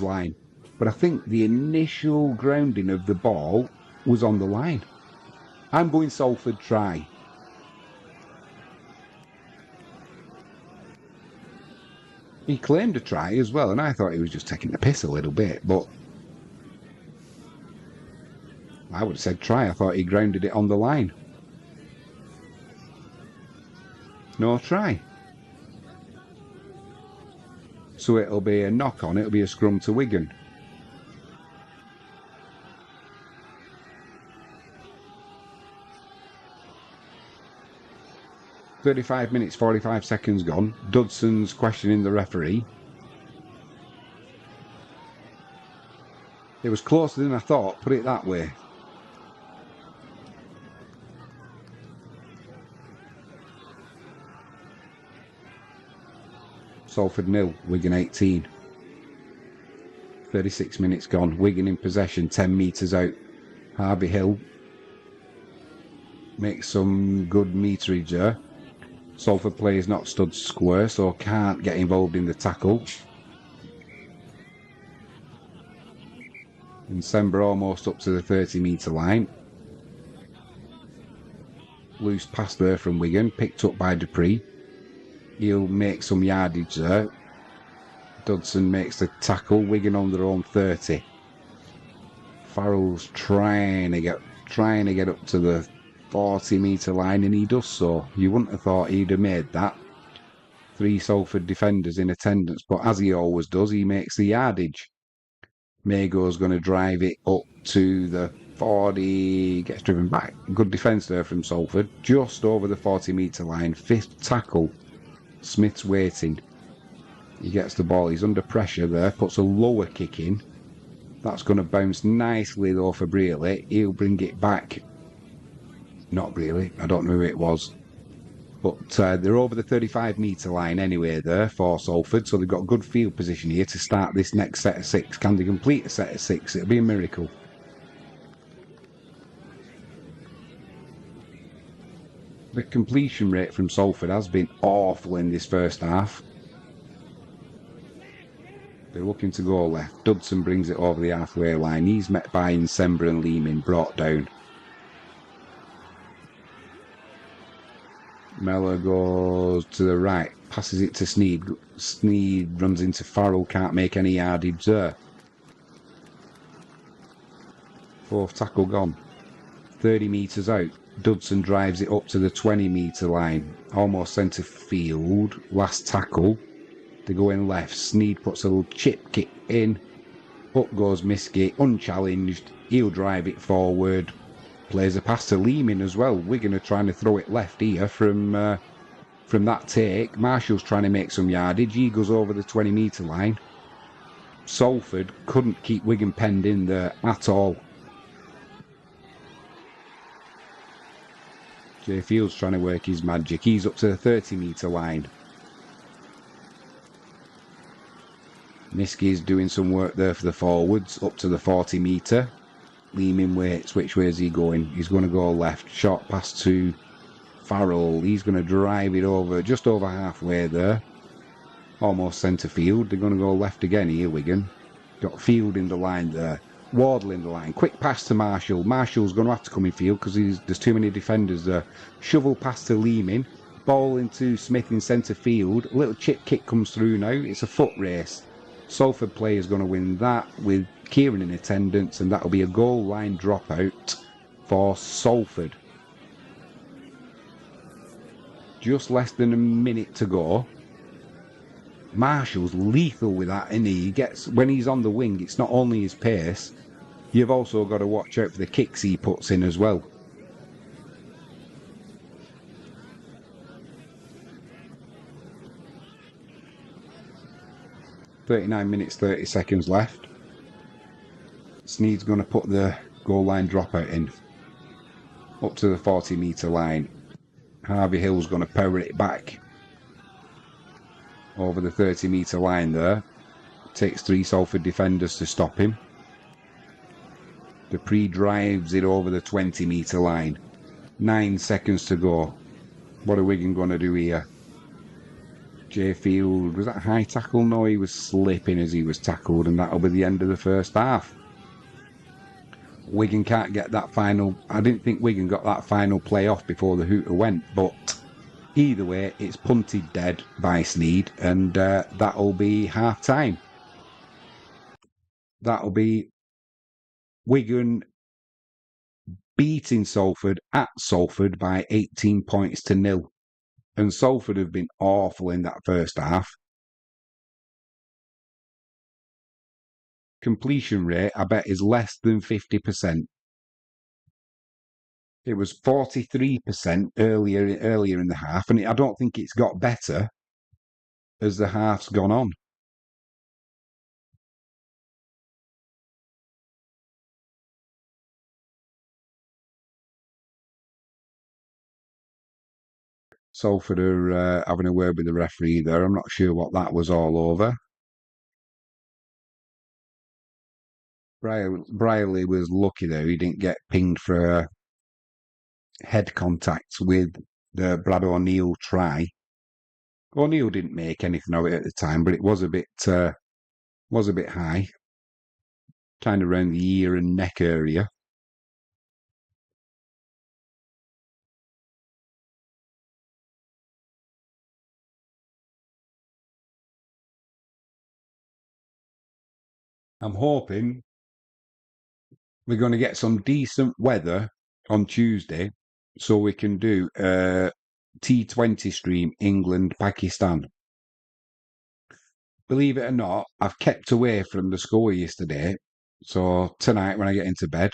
line. but I think the initial grounding of the ball was on the line. I'm going Salford try. He claimed a try as well, and I thought he was just taking the piss a little bit, but I would have said try. I thought he grounded it on the line. No try. So it'll be a knock on, it'll be a scrum to Wigan. "35 minutes, 45 seconds gone. Dudson's questioning the referee. It was closer than I thought, put it that way. Salford 0, Wigan 18. 36 minutes gone. Wigan in possession, 10 metres out. Harvey Hill makes some good meterage there. Salford players not stood square, so can't get involved in the tackle. And Sember almost up to the 30-metre line. Loose pass there from Wigan, picked up by Dupree. He'll make some yardage there. Dudson makes the tackle. Wigan on their own 30. Farrell's trying to get up to the 40-metre line, and he does so. You wouldn't have thought he'd have made that. 3 Salford defenders in attendance, but as he always does, he makes the yardage. Mago's going to drive it up to the 40, gets driven back. Good defence there from Salford, just over the 40-metre line. 5th tackle. Smith's waiting. He gets the ball, he's under pressure there, puts a lower kick in. That's going to bounce nicely though for Brearley. He'll bring it back. Not Brearley, I don't know who it was. But they're over the 35-metre line anyway there for Salford, so they've got good field position here to start this next set of 6. Can they complete a set of 6? It'll be a miracle. The completion rate from Salford has been awful in this first half. They're looking to go left. Dudson brings it over the halfway line. He's met by Sember and Lehman, brought down. Mellor goes to the right, passes it to Sneed. Sneed runs into Farrell, can't make any yardage there. 4th tackle gone. 30 metres out. Dudson drives it up to the 20-metre line. Almost centre field. Last tackle. They go in left. Sneed puts a little chip kick in. Up goes Miskey, unchallenged. He'll drive it forward. Plays a pass to Lehman as well. Wigan are trying to throw it left here from that take. Marshall's trying to make some yardage. He goes over the 20-metre line. Salford couldn't keep Wigan penned in there at all. Jay Field's trying to work his magic. He's up to the 30-metre line. Miskey's doing some work there for the forwards, up to the 40-metre. Lehman waits. Which way is he going? He's going to go left. Short pass to Farrell. He's going to drive it over, just over halfway there. Almost centre field. They're going to go left again here, Wigan. Got Field in the line there. Wardle in the line. Quick pass to Marshall. Marshall's going to have to come in field because there's too many defenders there. Shovel pass to Lehman. Ball into Smith in centre field. A little chip kick comes through now. It's a foot race. Salford player's going to win that with Kieran in attendance, and that'll be a goal line dropout for Salford. Just less than a minute to go. Marshall's lethal with that, isn't he? When he's on the wing, it's not only his pace, you've also got to watch out for the kicks he puts in as well. "39 minutes, 30 seconds left. Sneed's going to put the goal line dropout in. Up to the 40-metre line. Harvey Hill's going to power it back. Over the 30-metre line there. Takes 3 Salford defenders to stop him. Dupree drives it over the 20-metre line. 9 seconds to go. What are Wigan going to do here? J Field, was that a high tackle? No, he was slipping as he was tackled, and that'll be the end of the first half. Wigan can't get that final. I didn't think Wigan got that final play off before the hooter went, but either way, it's punted dead by Sneed, and that'll be half time. That'll be Wigan beating Salford at Salford by 18 points to 0. And Salford have been awful in that first half. Completion rate, I bet, is less than 50%. It was 43% earlier in the half, and I don't think it's got better as the half's gone on. Salford are having a word with the referee there. I'm not sure what that was all over. Brierley was lucky though. He didn't get pinged for head contact with the Brad O'Neill try. O'Neill didn't make anything of it at the time, but it was a bit high, kind of around the ear and neck area. I'm hoping we're going to get some decent weather on Tuesday so we can do a T20 stream England Pakistan. Believe it or not, I've kept away from the score yesterday. So tonight when I get into bed,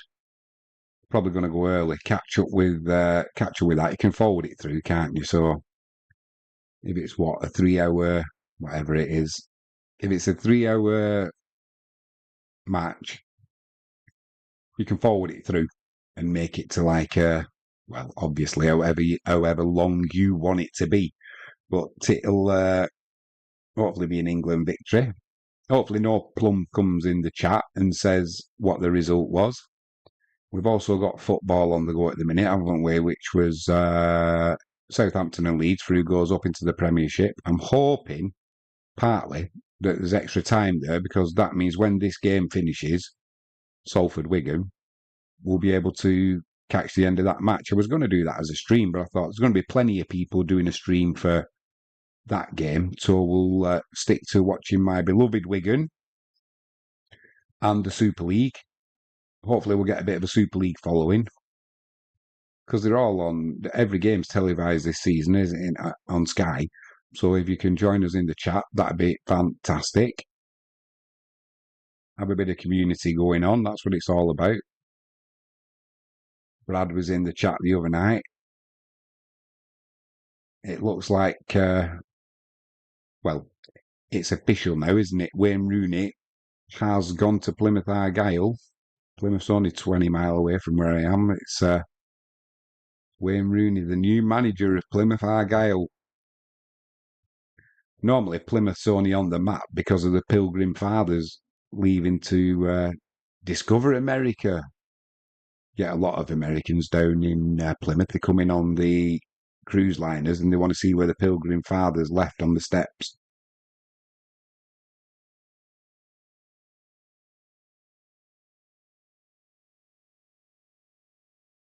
probably going to go early, catch up with that. You can forward it through, can't you? So if it's a 3 hour, whatever it is, if it's a 3 hour match, you can forward it through and make it to well, obviously however long you want it to be, but it'll hopefully be an England victory. Hopefully no plum comes in the chat and says what the result was. We've also got football on the go at the minute, haven't we? Which was Southampton and Leeds, who goes up into the Premiership. I'm hoping partly that there's extra time there because that means when this game finishes, Salford Wigan, we'll be able to catch the end of that match. I was going to do that as a stream, but I thought there's going to be plenty of people doing a stream for that game. So we'll stick to watching my beloved Wigan and the Super League. Hopefully we'll get a bit of a Super League following because they're all on. Every game's televised this season, isn't it, on Sky? So if you can join us in the chat, that'd be fantastic. Have a bit of community going on. That's what it's all about. Brad was in the chat the other night. It looks like, well, it's official now, isn't it? Wayne Rooney has gone to Plymouth Argyle. Plymouth's only 20 miles away from where I am. It's Wayne Rooney, the new manager of Plymouth Argyle. Normally, Plymouth's only on the map because of the Pilgrim Fathers leaving to discover America. Get a lot of Americans down in Plymouth. They come in on the cruise liners and they want to see where the Pilgrim Fathers left on the steps.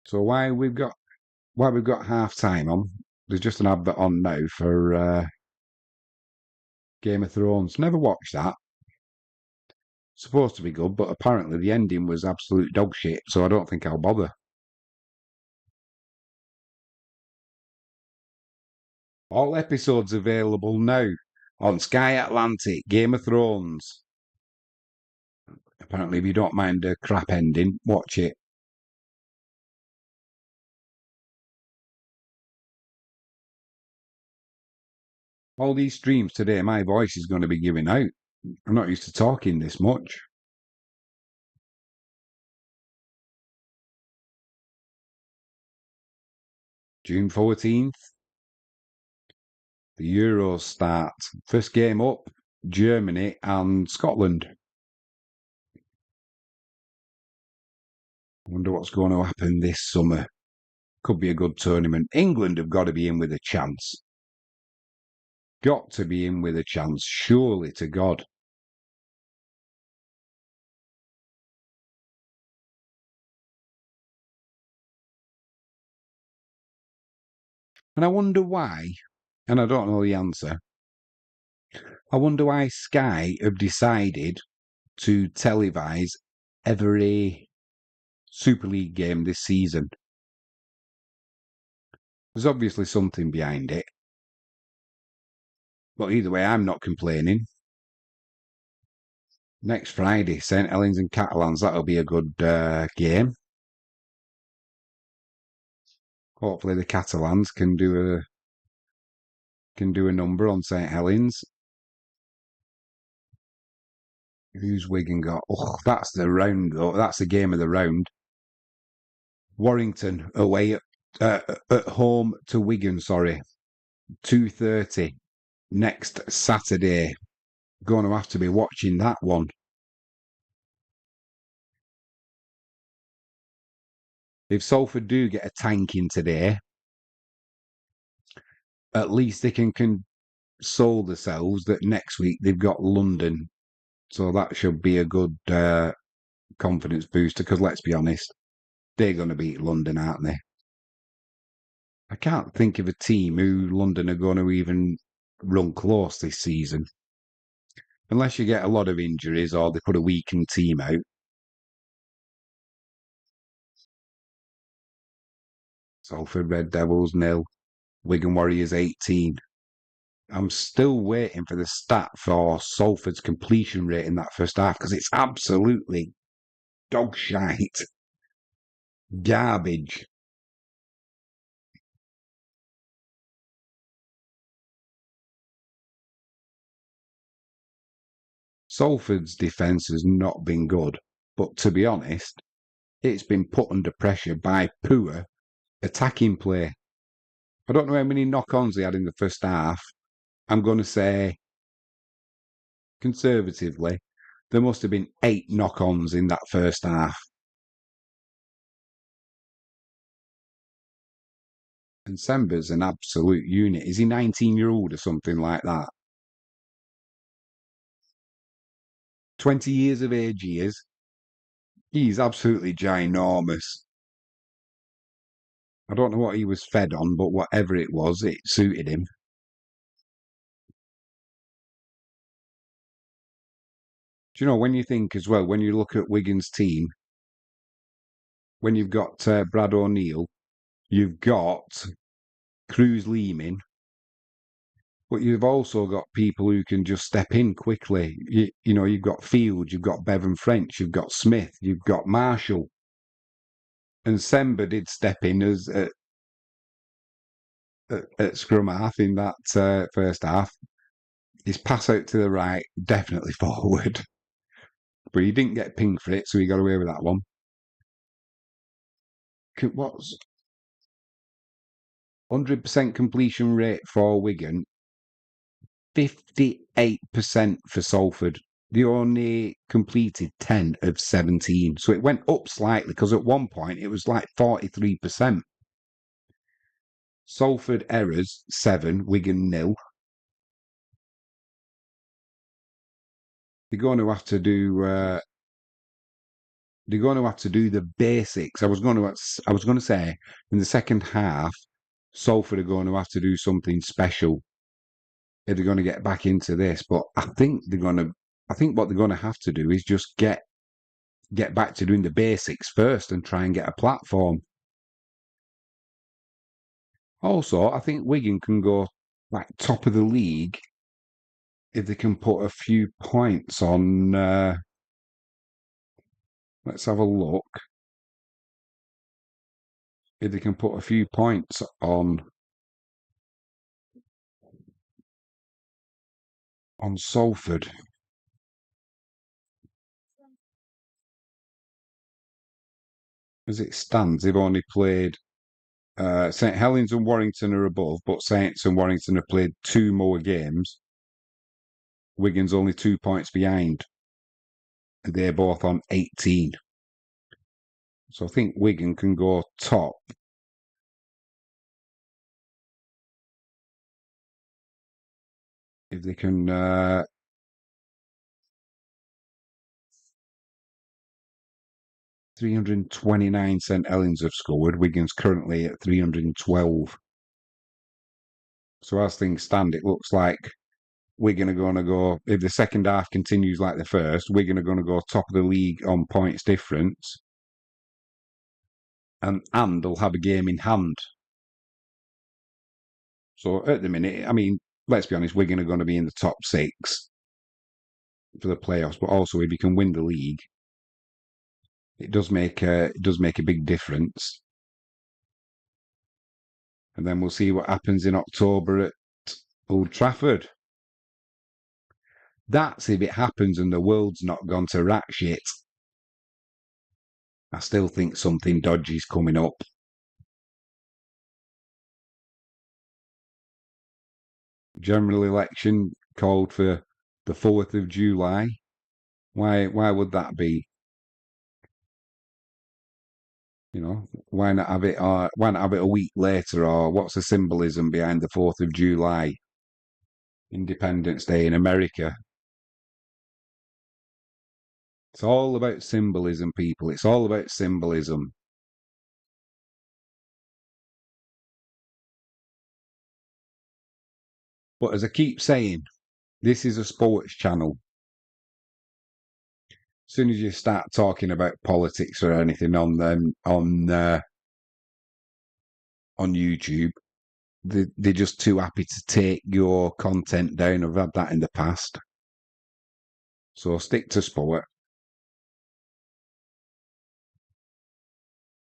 So while we've got half time on, there's just an advert on now for Game of Thrones. Never watched that. Supposed to be good, but apparently the ending was absolute dog shit, so I don't think I'll bother. All episodes available now on Sky Atlantic, Game of Thrones. Apparently, if you don't mind a crap ending, watch it. All these streams today, my voice is going to be giving out. I'm not used to talking this much. June 14th, the Euros start. First game up, Germany and Scotland. I wonder what's going to happen this summer. Could be a good tournament. England have got to be in with a chance. got to be in with a chance, surely to God. And I wonder why, and I don't know the answer, I wonder why Sky have decided to televise every Super League game this season. There's obviously something behind it. But either way, I'm not complaining. Next Friday, St Helens and Catalans, that'll be a good game. Hopefully the Catalans can do a number on St Helens. Who's Wigan got? Oh, that's the round though. That's the game of the round. Warrington away at home to Wigan. Sorry, 2:30 next Saturday. Going to have to be watching that one. If Salford do get a tank in today, at least they can console themselves that next week they've got London. So that should be a good confidence booster because let's be honest, they're going to beat London, aren't they? I can't think of a team who London are going to even run close this season. Unless you get a lot of injuries or they put a weakened team out. Salford Red Devils 0, Wigan Warriors 18. I'm still waiting for the stat for Salford's completion rate in that first half because it's absolutely dog shite. Garbage. Salford's defence has not been good, but to be honest, it's been put under pressure by poor attacking play. I don't know how many knock-ons they had in the first half. I'm going to say, conservatively, there must have been 8 knock-ons in that first half. And Semba's an absolute unit. Is he 19-year-old or something like that? 20 years of age he is. He's absolutely ginormous. I don't know what he was fed on, but whatever it was, it suited him. Do you know, when you think as well, when you look at Wigan's team, when you've got Brad O'Neill, you've got Cruz Leeming, but you've also got people who can just step in quickly. You know, you've got Field, you've got Bevan French, you've got Smith, you've got Marshall. And Semba did step in as at scrum half in that first half. His pass out to the right, definitely forward. But he didn't get pinged for it, so he got away with that one. What's 100% completion rate for Wigan? 58% for Salford. They only completed 10 of 17. So it went up slightly because at one point it was like 43%. Salford errors 7, Wigan 0. They're going to have to do. They're going to have to do the basics. I was going to say in the second half, Salford are going to have to do something special if they're going to get back into this. But I think what they're going to have to do is just get back to doing the basics first and try and get a platform. Also, I think Wigan can go like top of the league if they can put a few points on. Let's have a look. If they can put a few points on Salford. As it stands, they've only played St Helens and Warrington are above, but Saints and Warrington have played 2 more games. Wigan's only 2 points behind. They're both on 18. So I think Wigan can go top. if they can 329 St Helens have scored. Wigan's currently at 312. So as things stand, it looks like Wigan are going to go, if the second half continues like the first, Wigan are going to go top of the league on points difference. And they'll have a game in hand. So at the minute, I mean, let's be honest, Wigan are going to be in the top 6 for the playoffs. But also, if you can win the league, it does make a big difference. And then we'll see what happens in October at Old Trafford. That's if it happens and the world's not gone to rat shit. I still think something dodgy's coming up. General election called for the 4th of July. Why would that be? You know, why not have it a week later, or what's the symbolism behind the 4th of July? Independence Day in America. It's all about symbolism, people. It's all about symbolism. But as I keep saying, this is a sports channel. As soon as you start talking about politics or anything on YouTube, they're just too happy to take your content down. I've had that in the past. So stick to sport.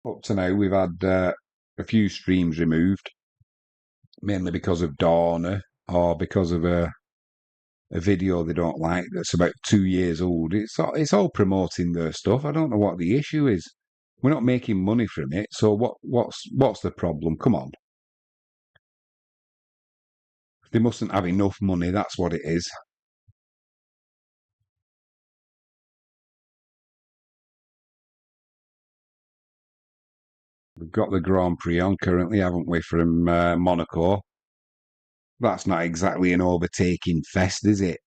Up to now, we've had a few streams removed, mainly because of Dorner or because of a video they don't like that's about 2 years old. It's all promoting their stuff. I don't know what the issue is. We're not making money from it, so what's the problem? Come on. They mustn't have enough money, that's what it is. We've got the Grand Prix on currently, haven't we, from Monaco? That's not exactly an overtaking fest, is it?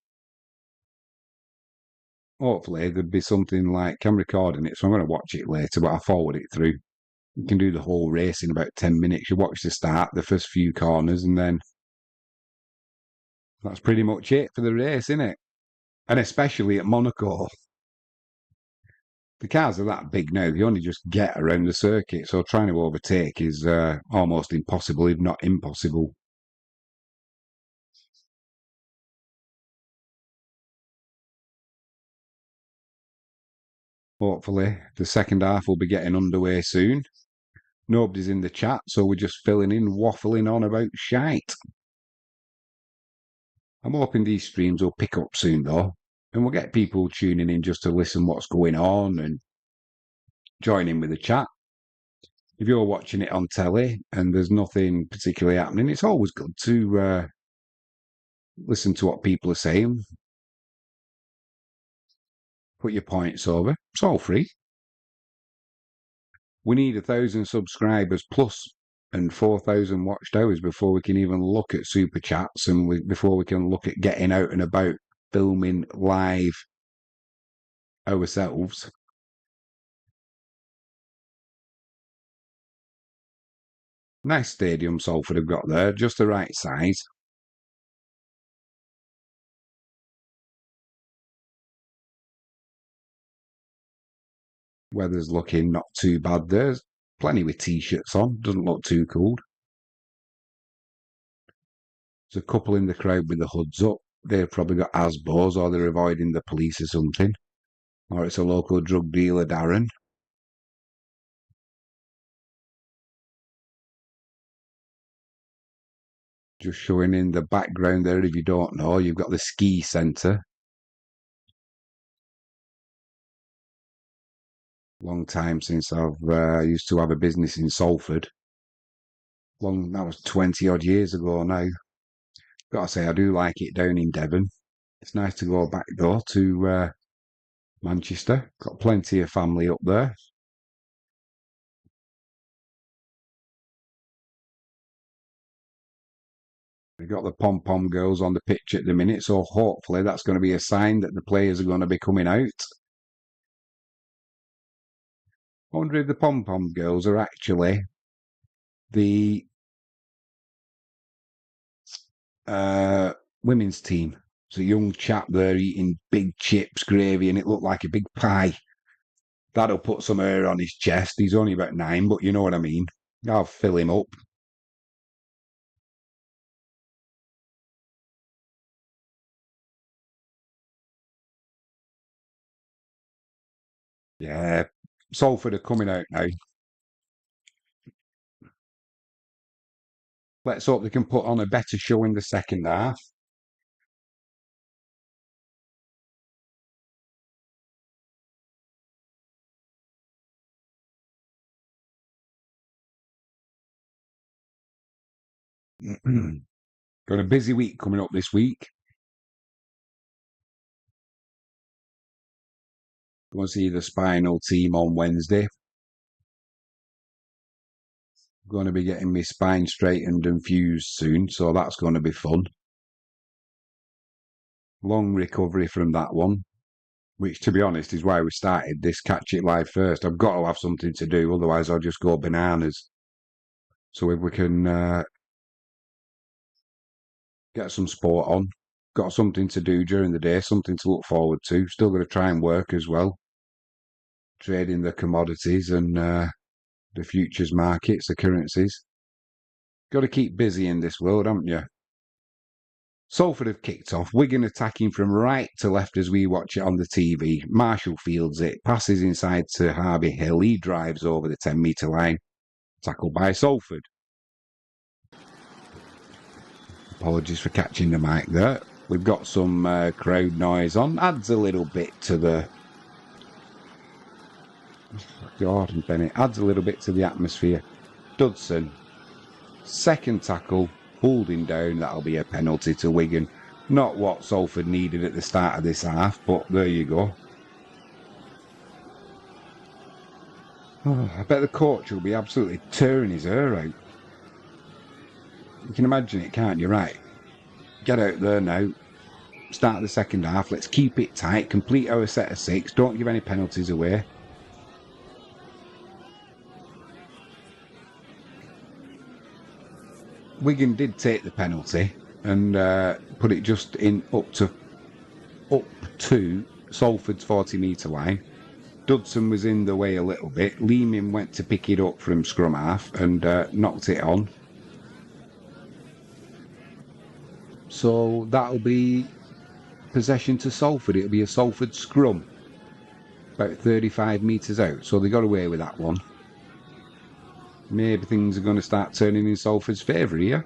Hopefully there'd be something like, I'm recording it, so I'm going to watch it later, but I'll forward it through. You can do the whole race in about 10 minutes. You watch the start, the first few corners, and then that's pretty much it for the race, isn't it? And especially at Monaco. The cars are that big now, they only just get around the circuit, so trying to overtake is almost impossible, if not impossible. Hopefully, the second half will be getting underway soon. Nobody's in the chat, so we're just filling in, waffling on about shite. I'm hoping these streams will pick up soon, though, and we'll get people tuning in just to listen what's going on and join in with the chat. If you're watching it on telly and there's nothing particularly happening, it's always good to listen to what people are saying. Put your points over. It's all free. We need 1,000 subscribers plus and 4,000 watched hours before we can even look at super chats and before we can look at getting out and about filming live ourselves. Nice stadium Salford have got there, just the right size. Weather's looking not too bad. There's plenty with t-shirts on, doesn't look too cold. There's a couple in the crowd with the hoods up. They've probably got ASBOs or they're avoiding the police or something. Or it's a local drug dealer, Darren. Just showing in the background there, if you don't know, you've got the ski centre. Long time since I've used to have a business in Salford. That was 20 odd years ago now. Gotta say, I do like it down in Devon. It's nice to go back though to Manchester. Got plenty of family up there. They've got the pom-pom girls on the pitch at the minute, so hopefully that's going to be a sign that the players are going to be coming out. I wonder if the pom-pom girls are actually the women's team. It's a young chap there eating big chips, gravy, and it looked like a big pie. That'll put some hair on his chest. He's only about 9, but you know what I mean. I'll fill him up. Yeah, Salford are coming out now. Let's hope they can put on a better show in the second half. Got a busy week coming up this week. Go and see the spinal team on Wednesday. Going to be getting my spine straightened and fused soon, so that's going to be fun. Long recovery from that one, which, to be honest, is why we started this Catch It Live first. I've got to have something to do, otherwise I'll just go bananas. So if we can get some sport on, got something to do during the day, something to look forward to. Still got to try and work as well. Trading the commodities and the futures markets, the currencies. Got to keep busy in this world, haven't you? Salford have kicked off. Wigan attacking from right to left as we watch it on the TV. Marshall fields it, passes inside to Harvey Hill. He drives over the 10-metre line. Tackled by Salford. Apologies for catching the mic there. We've got some crowd noise on. Adds a little bit to the... Gordon Bennett adds a little bit to the atmosphere. Dudson. Second tackle. Holding down. That'll be a penalty to Wigan. Not what Salford needed at the start of this half, but there you go. Oh, I bet the coach will be absolutely tearing his hair out. You can imagine it, can't you? Right. Get out there now. Start the second half. Let's keep it tight. Complete our set of 6. Don't give any penalties away. Wigan did take the penalty and put it just in up to Salford's 40-metre line. Dudson was in the way a little bit. Lehman went to pick it up from scrum half and knocked it on. So that'll be possession to Salford. It'll be a Salford scrum. About 35 metres out. So they got away with that one. Maybe things are going to start turning in Salford's favour here.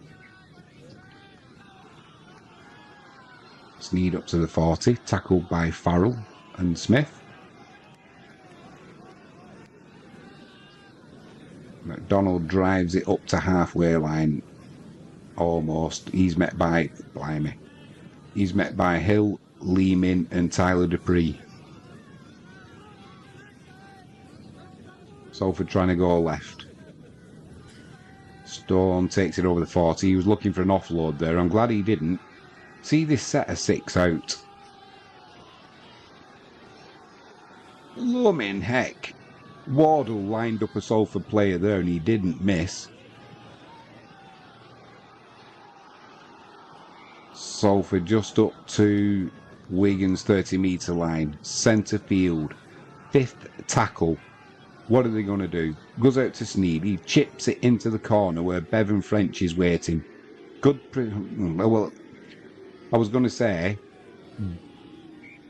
Sneed up to the 40. Tackled by Farrell and Smith. McDonald drives it up to halfway line. Almost. He's met by... Blimey. He's met by Hill, Lehman and Tyler Dupree. Salford trying to go left. Stone takes it over the 40. He was looking for an offload there. I'm glad he didn't. See this set of 6 out. Lummin' heck. Wardle lined up a Salford player there and he didn't miss. Salford just up to Wigan's 30-metre line. Centre field. 5th tackle. What are they going to do? Goes out to Sneed. He chips it into the corner where Bevan French is waiting. Well, I was going to say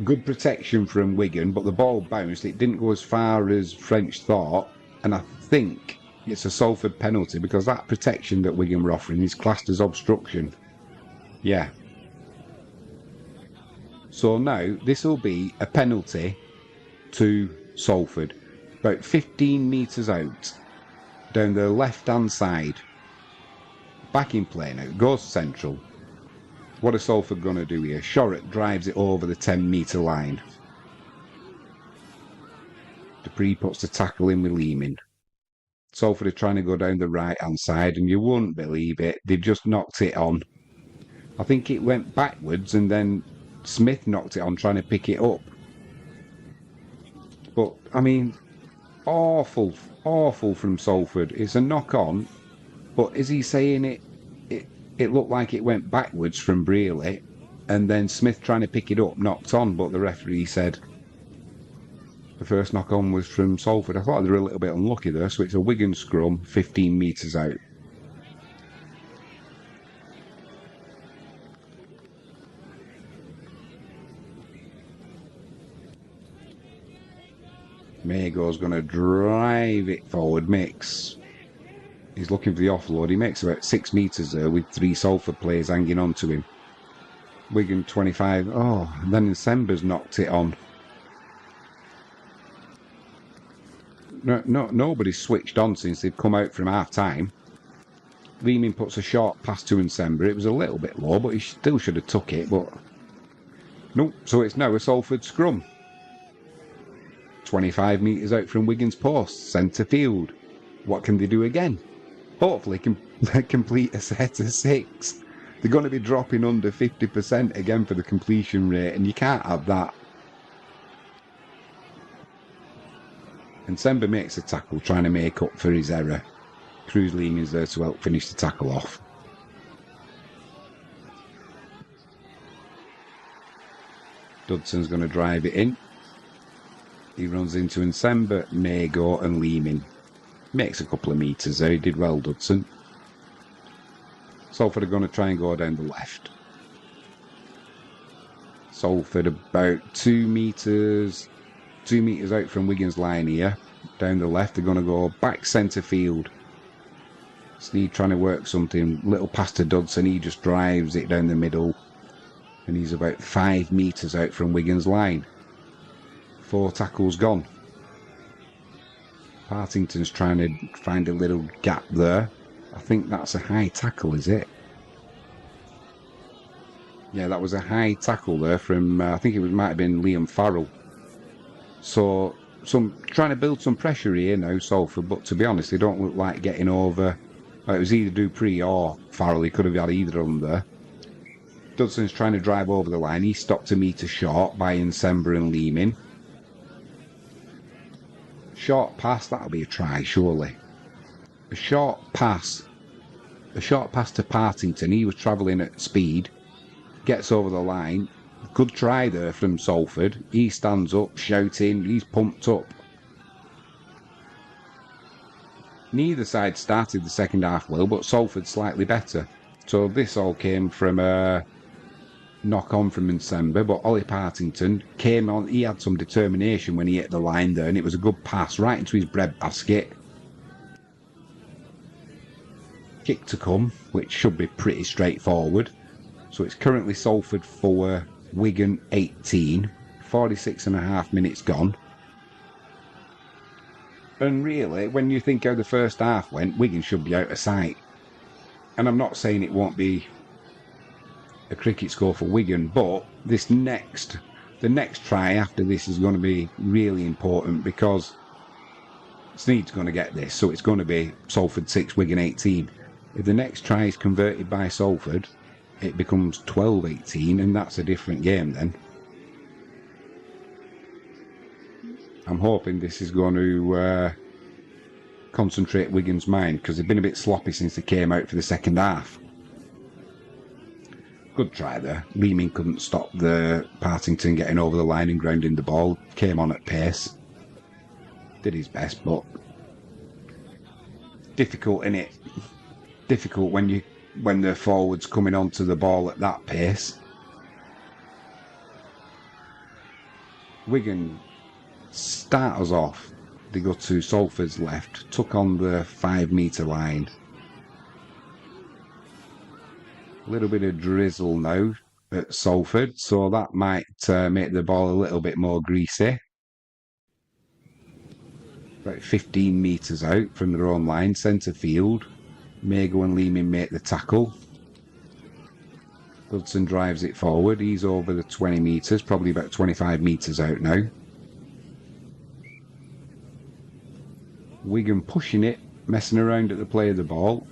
good protection from Wigan, but the ball bounced. It didn't go as far as French thought, and I think it's a Salford penalty because that protection that Wigan were offering is classed as obstruction. Yeah. So now this will be a penalty to Salford. About 15 metres out, down the left-hand side. Back in play now, goes central. What are Salford going to do here? Shorrock drives it over the 10-metre line. Dupree puts the tackle in with Lehman. Salford are trying to go down the right-hand side, and you wouldn't believe it. They've just knocked it on. I think it went backwards and then Smith knocked it on trying to pick it up. But, I mean, awful, awful from Salford. It's a knock-on, but is he saying it looked like it went backwards from Brearley, and then Smith trying to pick it up, knocked on, but the referee said the first knock-on was from Salford. I thought they were a little bit unlucky there, so it's a Wigan scrum, 15 metres out. Mago's going to drive it forward, he's looking for the offload. He makes about 6 metres there with 3 Salford players hanging on to him. Wigan 25. Oh, and then Sember's knocked it on. Nobody's switched on since they've come out from half-time. Leeming puts a short pass to Sember. It was a little bit low, but he still should have took it. But nope. So it's now a Salford scrum. 25 metres out from Wigan's post, centre field. What can they do again? Hopefully complete a set of 6. They're going to be dropping under 50% again for the completion rate, and you can't have that. And Sember makes a tackle, trying to make up for his error. Cruz Leeming's there to help finish the tackle off. Dudson's going to drive it in. He runs into Sember, Mago and Leeming. Makes a couple of metres there. He did well, Dudson. Salford are going to try and go down the left. Salford about 2 metres out from Wigan's line here. Down the left, they're going to go back centre field. Sneed trying to work something. Little pass to Dudson. He just drives it down the middle. And he's about 5 metres out from Wigan's line. 4 tackles gone. Partington's trying to find a little gap there. I think that's a high tackle, is it? Yeah, that was a high tackle there from, I think it might have been Liam Farrell. So, trying to build some pressure here now, Salford, but to be honest, they don't look like getting over. It was either Dupree or Farrell. He could have had either of them there. Dudson's trying to drive over the line. He stopped a metre short by Sember and Leeming. Short pass, that'll be a try, surely. A short pass to Partington. He was travelling at speed. Gets over the line. Good try there from Salford. He stands up, shouting. He's pumped up. Neither side started the second half well, but Salford slightly better. So this all came from a knock-on from Sember, but Ollie Partington came on. He had some determination when he hit the line there, and it was a good pass right into his breadbasket. Kick to come, which should be pretty straightforward. So it's currently Salford 4, Wigan 18. 46.5 minutes gone. And really, when you think how the first half went, Wigan should be out of sight. And I'm not saying it won't be a cricket score for Wigan, but the next try after this is going to be really important, because Sneed's going to get this, so it's going to be Salford 6, Wigan 18. If the next try is converted by Salford, it becomes 12-18, and that's a different game then. I'm hoping this is going to concentrate Wigan's mind, because they've been a bit sloppy since they came out for the second half. Good try there. Leeming couldn't stop the Partington getting over the line and grounding the ball. Came on at pace. Did his best, but difficult, innit? Difficult when the forwards coming onto the ball at that pace. Wigan start us off. They go to Salford's left, took on the 5 metre line. A little bit of drizzle now at Salford, so that might make the ball a little bit more greasy. About 15 metres out from their own line, centre field. Mago and Leeming make the tackle. Dudson drives it forward. He's over the 20 metres, probably about 25 metres out now. Wigan pushing it, messing around at the play of the ball.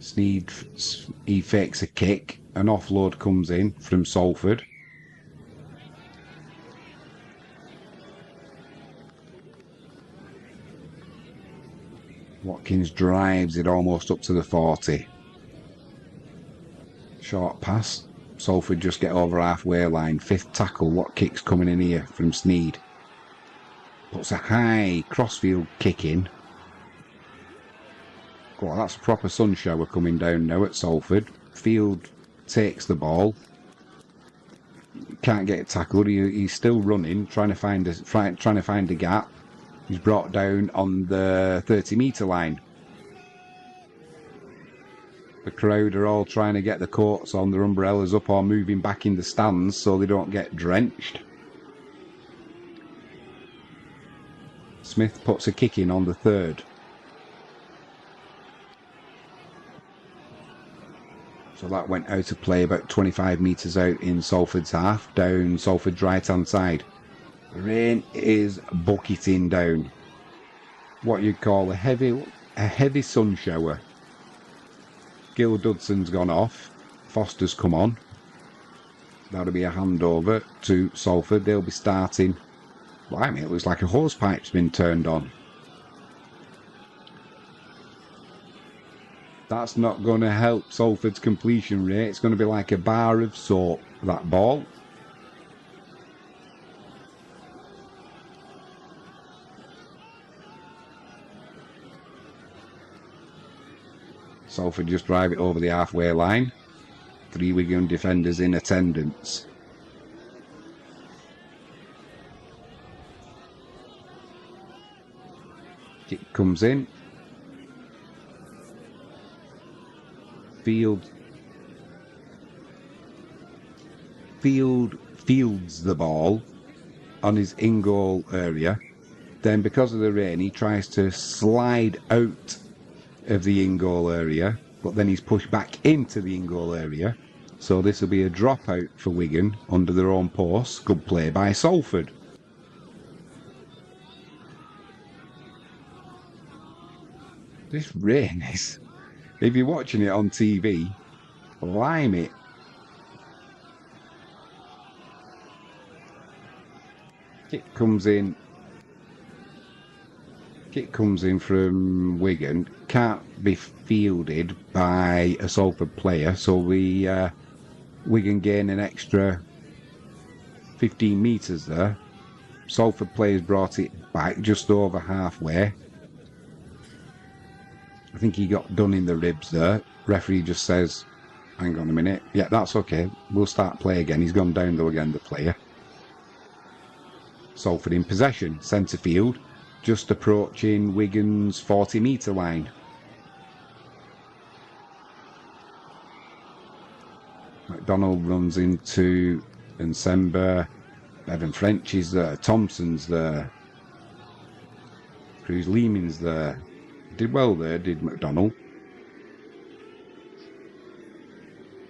Sneed, he fakes a kick. An offload comes in from Salford. Watkins drives it almost up to the 40. Short pass. Salford just get over halfway line. 5th tackle. What kick's coming in here from Sneed? Puts a high crossfield kick in. Oh, that's a proper sun shower coming down now at Salford. Field takes the ball. Can't get tackled. He's still running, trying to find a gap. He's brought down on the 30-metre line. The crowd are all trying to get the coats on, their umbrellas up, or moving back in the stands so they don't get drenched. Smith puts a kick in on the 3rd. So that went out of play about 25 metres out in Salford's half, down Salford's right-hand side. The rain is bucketing down. What you'd call a heavy sun shower. Gil Dudson's gone off. Foster's come on. That'll be a handover to Salford. They'll be starting. Well, I mean, it looks like a hosepipe's been turned on. That's not going to help Salford's completion rate. It's going to be like a bar of soap, that ball. Salford just drive it over the halfway line. 3 Wigan defenders in attendance. Kick comes in. Field fields the ball on his in-goal area. Then because of the rain, he tries to slide out of the in-goal area, but then he's pushed back into the in-goal area. So this will be a dropout for Wigan under their own post. Good play by Salford. This rain is, if you're watching it on TV, lime it. Kick comes in from Wigan. Can't be fielded by a Salford player, so Wigan gain an extra 15 metres there. Salford players brought it back just over halfway. I think he got done in the ribs there. Referee just says, hang on a minute. Yeah, that's okay. We'll start play again. He's gone down though again, the player. Salford in possession. Centre field. Just approaching Wigan's 40-metre line. McDonald runs into Nsemba. Bevan French is there. Thompson's there. Cruz Leeming's there. Did well there, did McDonald.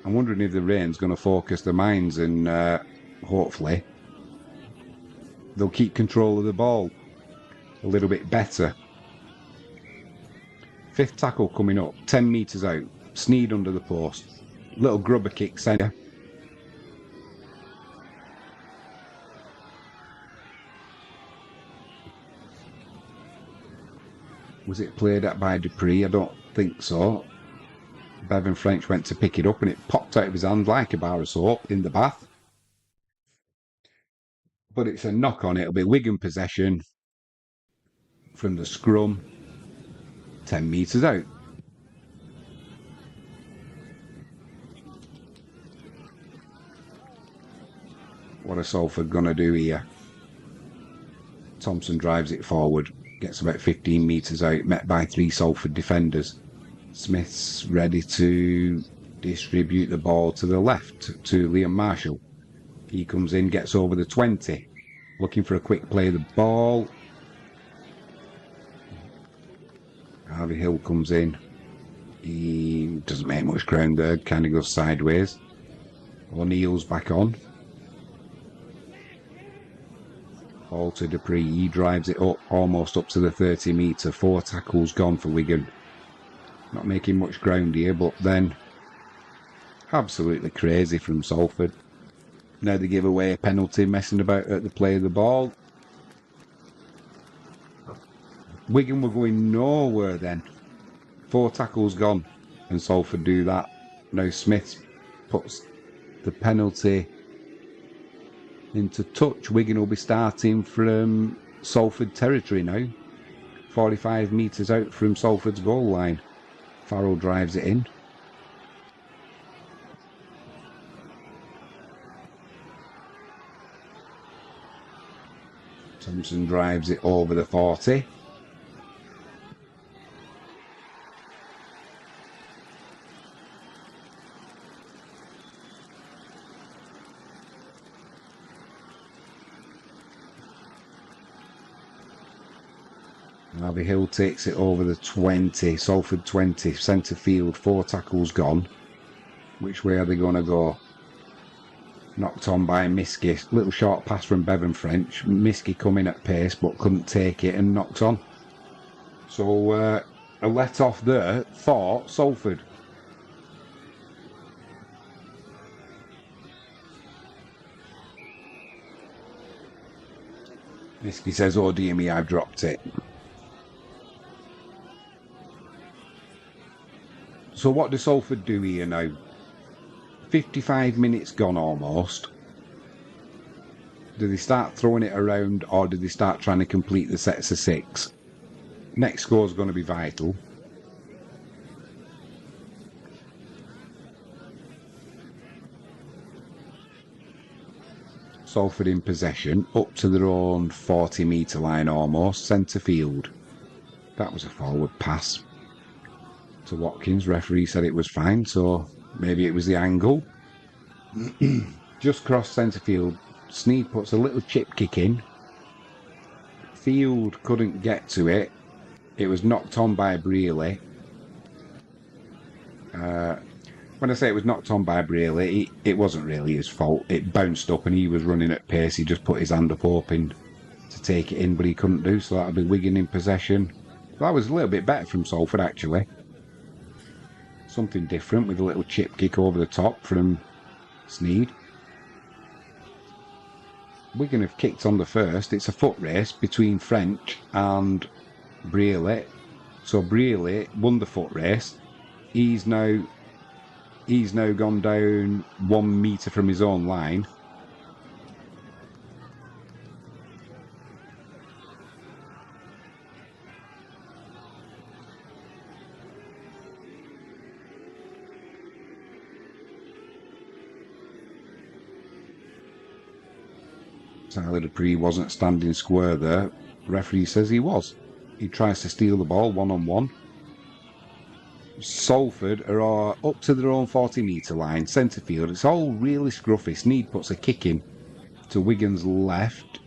I'm wondering if the rain's going to focus their minds and hopefully they'll keep control of the ball a little bit better. 5th tackle coming up, 10 metres out. Sneed under the post. Little grubber kick centre. Was it played at by Dupree? I don't think so. Bevan French went to pick it up and it popped out of his hand like a bar of soap in the bath. But it's a knock on. It'll be Wigan possession from the scrum, 10 metres out. What are Salford going to do here? Thompson drives it forward. Gets about 15 metres out, met by 3 Salford defenders. Smith's ready to distribute the ball to the left to Liam Marshall. He comes in, gets over the 20. Looking for a quick play of the ball. Harvey Hill comes in. He doesn't make much ground there, kind of goes sideways. O'Neill's back on. Ball to Dupree, he drives it up, almost up to the 30 metre. 4 tackles gone for Wigan. Not making much ground here, but then absolutely crazy from Salford. Now they give away a penalty messing about at the play of the ball. Wigan were going nowhere then. 4 tackles gone, and Salford do that. Now Smith puts the penalty into touch. Wigan will be starting from Salford territory now. 45 metres out from Salford's goal line. Farrell drives it in. Thompson drives it over the 40. Harvey Hill takes it over the 20. Salford 20. Centre field. 4 tackles gone. Which way are they going to go? Knocked on by Miskey. Little short pass from Bevan French. Miskey coming at pace but couldn't take it and knocked on. So a let off there for Salford. Miskey says, "Oh dear me, I've dropped it." So what does Salford do here now? 55 minutes gone almost. Do they start throwing it around, or do they start trying to complete the sets of 6? Next score is going to be vital. Salford in possession, up to their own 40-metre line almost, centre field. That was a forward pass to Watkins. Referee said it was fine, so maybe it was the angle. Just crossed centre field. Sneed puts a little chip kick in. Field couldn't get to it. It was knocked on by Brearley. When I say it was knocked on by Brearley, it wasn't really his fault. It bounced up and he was running at pace. He just put his hand up hoping to take it in, but he couldn't do, so that'll be Wigan in possession. That was a little bit better from Salford, actually. Something different with a little chip kick over the top from Sneed. Wigan have kicked on the first. It's a foot race between French and Brearley. So Brearley won the foot race. He's now gone down 1 metre from his own line. Tyler Dupree wasn't standing square there. Referee says he was. He tries to steal the ball 1-on-1. Salford are up to their own 40-metre line, centre field. It's all really scruffy. Sneed puts a kick in to Wigan's left.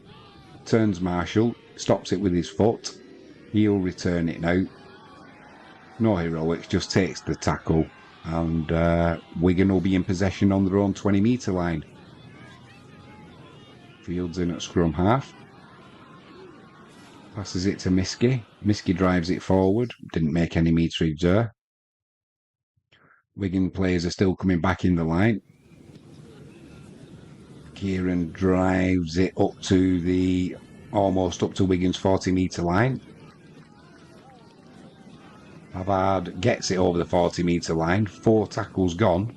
Turns Marshall, stops it with his foot. He'll return it now. No heroics, just takes the tackle. And Wigan will be in possession on their own 20-metre line. Fields in at scrum half. Passes it to Miskey. Miskey drives it forward. Didn't make any meterage there. Wigan players are still coming back in the line. Kieran drives it up to almost up to Wigan's 40-metre line. Havard gets it over the 40-metre line. 4 tackles gone.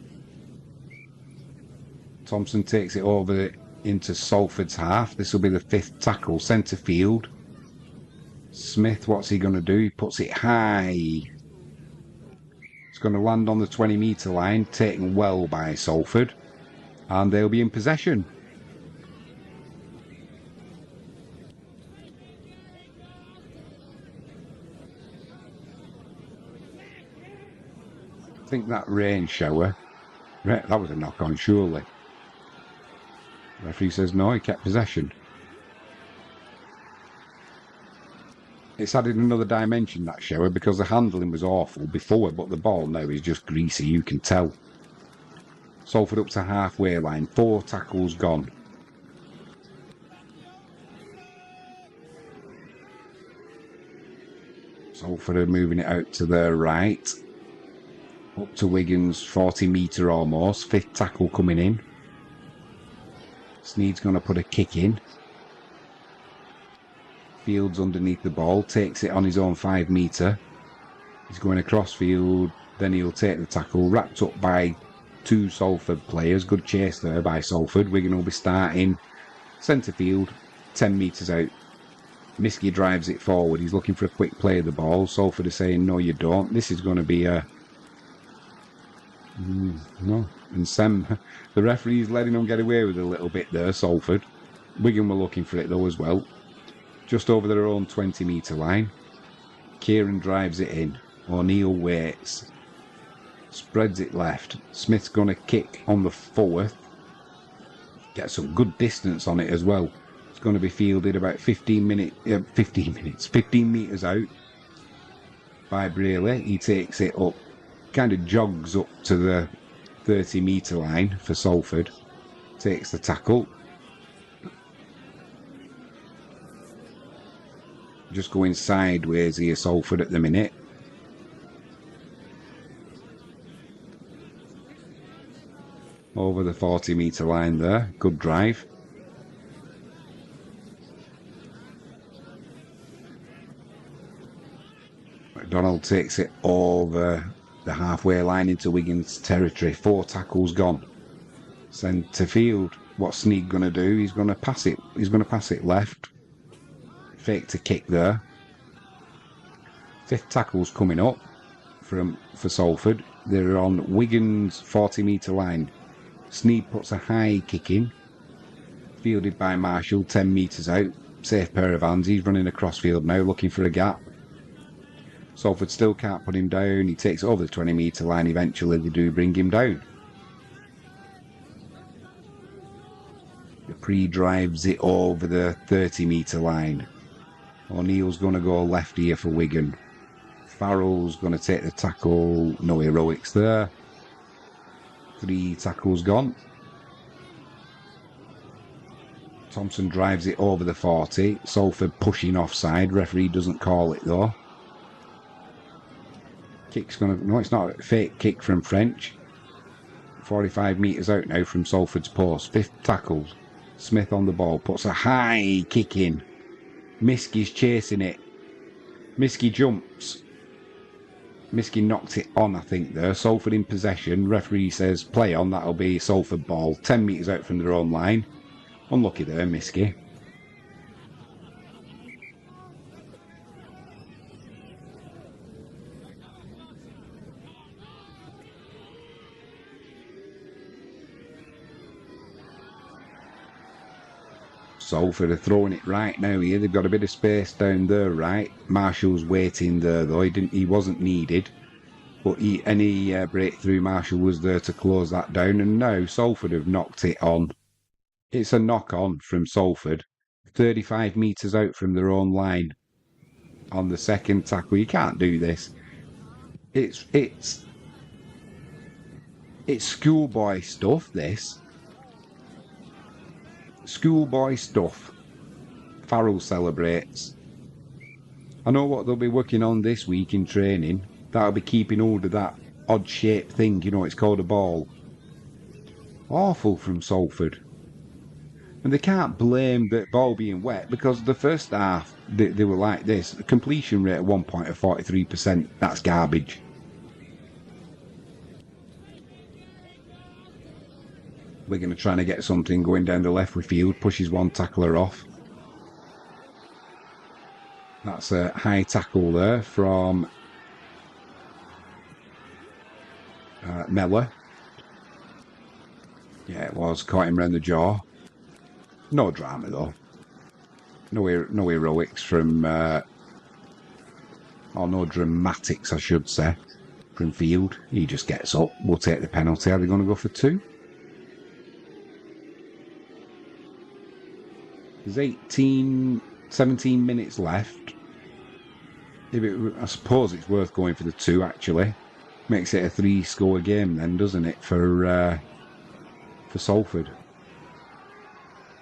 Thompson takes it over into Salford's half. This will be the 5th tackle. Centre field. Smith, what's he going to do? He puts it high. It's going to land on the 20-metre line, taken well by Salford. And they'll be in possession. I think that rain shower, that was a knock on surely. Referee says no, he kept possession. It's added another dimension, that shower, because the handling was awful before, but the ball now is just greasy, you can tell. Salford up to halfway line, 4 tackles gone. Salford are moving it out to their right. Up to Wigan's 40-metre almost. 5th tackle coming in. Sneed's going to put a kick in. Fields underneath the ball. Takes it on his own 5-metre. He's going across field. Then he'll take the tackle. Wrapped up by 2 Salford players. Good chase there by Salford. Wigan will be starting centre field. 10 metres out. Miskey drives it forward. He's looking for a quick play of the ball. Salford are saying, no, you don't. This is going to be a... no. And Sam, the referee's letting them get away with a little bit there, Salford. Wigan were looking for it, though, as well. Just over their own 20-metre line. Kieran drives it in. O'Neill waits. Spreads it left. Smith's going to kick on the 4th. Get some good distance on it as well. It's going to be fielded about 15 metres out by Braley. He takes it up, kind of jogs up to the 30-metre line for Salford. Takes the tackle. Just going sideways here, Salford, at the minute. Over the 40-metre line there. Good drive. McDonald takes it over the halfway line into Wigan's territory. 4 tackles gone. Centre field. What's Sneed going to do? He's going to pass it. He's going to pass it left. Fake to kick there. 5th tackle's coming up for Salford. They're on Wigan's 40-metre line. Sneed puts a high kick in. Fielded by Marshall, 10 metres out. Safe pair of hands. He's running across field now, looking for a gap. Salford still can't put him down. He takes over the 20-metre line. Eventually, they do bring him down. Dupree drives it over the 30-metre line. O'Neill's going to go left here for Wigan. Farrell's going to take the tackle. No heroics there. 3 tackles gone. Thompson drives it over the 40. Salford pushing offside. Referee doesn't call it though. Kick's going to... No, it's not a fake kick from French. 45 metres out now from Salford's post. 5th tackle. Smith on the ball. Puts a high kick in. Miskey's chasing it. Miskey jumps. Miskey knocked it on, I think, there. Salford in possession. Referee says play on. That'll be Salford ball. 10 metres out from their own line. Unlucky there, Miskey. Salford are throwing it right now here. They've got a bit of space down there, right? Marshall's waiting there, though. He wasn't needed. But any breakthrough, Marshall was there to close that down. And now Salford have knocked it on. It's a knock-on from Salford. 35 metres out from their own line. On the second tackle. You can't do this. It's schoolboy stuff, this. Schoolboy stuff. Farrell celebrates. I know what they'll be working on this week in training. That'll be keeping hold of that odd-shaped thing, you know, it's called a ball. Awful from Salford. And they can't blame the ball being wet because the first half, they were like this. The completion rate at 1 point of 43%, that's garbage. We're going to try to get something going down the left with field. Pushes 1 tackler off. That's a high tackle there from Mellor. Yeah, it was. Caught him round the jaw. No drama though. No heroics from... or no dramatics, I should say, from field. He just gets up. We'll take the penalty. Are they going to go for 2? There's 17 minutes left. I suppose it's worth going for the 2, actually. Makes it a 3-score game then, doesn't it, for Salford.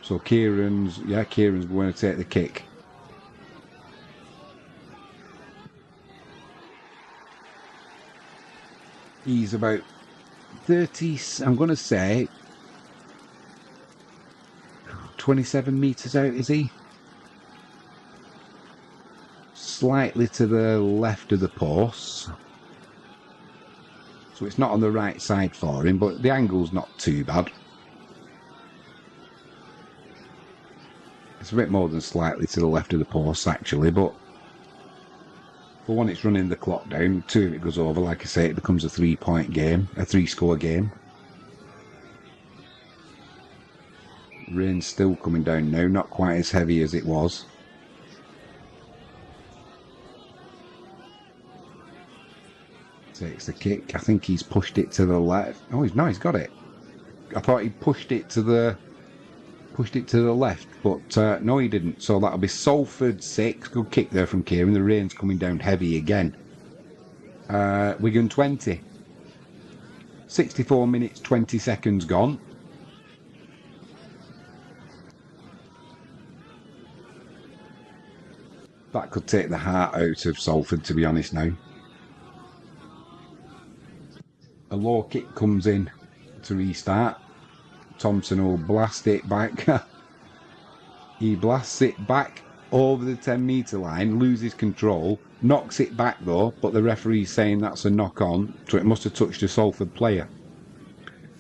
So Kieran's going to take the kick. He's about 30, I'm going to say 27 metres out, is he? Slightly to the left of the post. So it's not on the right side for him, but the angle's not too bad. It's a bit more than slightly to the left of the post, actually, but for one, it's running the clock down. Two, if it goes over, like I say, it becomes a 3-point game, a 3-score game. Rain's still coming down now, not quite as heavy as it was. Takes the kick. I think he's pushed it to the left. Oh, he's got it. I thought he pushed it to the left, but no, he didn't. So that'll be Salford 6. Good kick there from Kieran. The rain's coming down heavy again. Wigan 20. 64 minutes, 20 seconds gone. That could take the heart out of Salford, to be honest now. A low kick comes in to restart. Thompson will blast it back. He blasts it back over the 10-metre line, loses control, knocks it back though, but the referee's saying that's a knock-on, so it must have touched a Salford player.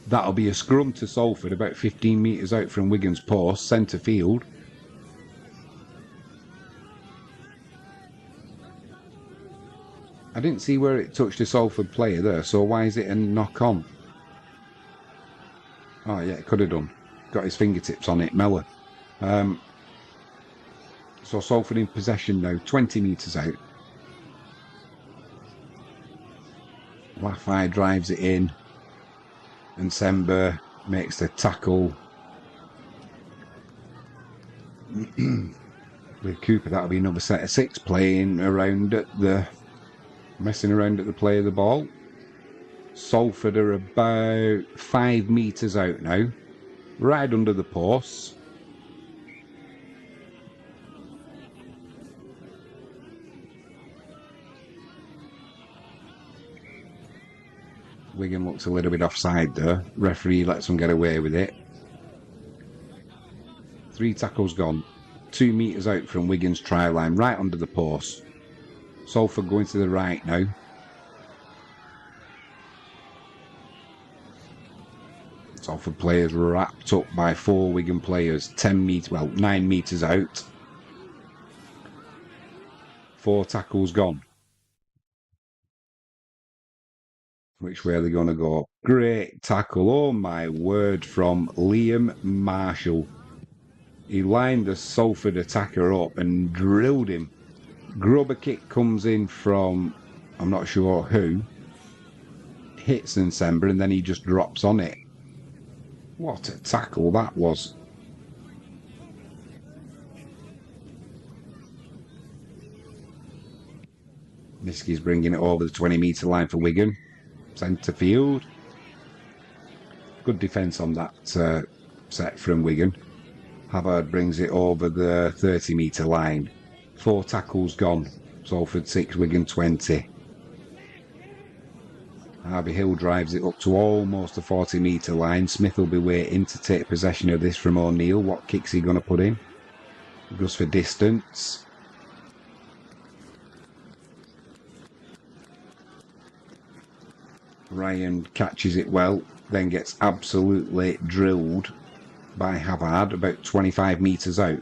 That'll be a scrum to Salford, about 15 metres out from Wigan's post, centre field. I didn't see where it touched a Salford player there, so why is it a knock-on? Oh yeah, it could have done. Got his fingertips on it, Mellor. So Salford in possession now, 20 metres out. Laffey drives it in, and Sember makes the tackle. With Cooper, that'll be another set of 6 playing around at the... messing around at the play of the ball. Salford are about 5 metres out now, right under the posts. Wigan looks a little bit offside there. Referee lets them get away with it. 3 tackles gone. 2 metres out from Wigan's try line, right under the post. Salford going to the right now. Salford players wrapped up by 4 Wigan players, 9 metres out. 4 tackles gone. Which way are they going to go? Great tackle, oh my word, from Liam Marshall. He lined the Salford attacker up and drilled him. Grubber kick comes in from, I'm not sure who, hits Nsember, and then he just drops on it. What a tackle that was. Niski's bringing it over the 20-metre line for Wigan. Centre field. Good defence on that set from Wigan. Havard brings it over the 30-metre line. 4 tackles gone. Salford 6, Wigan 20. Harvey Hill drives it up to almost the 40-metre line. Smith will be waiting to take possession of this from O'Neill. What kick's he going to put in? He goes for distance. Ryan catches it well, then gets absolutely drilled by Havard about 25 metres out.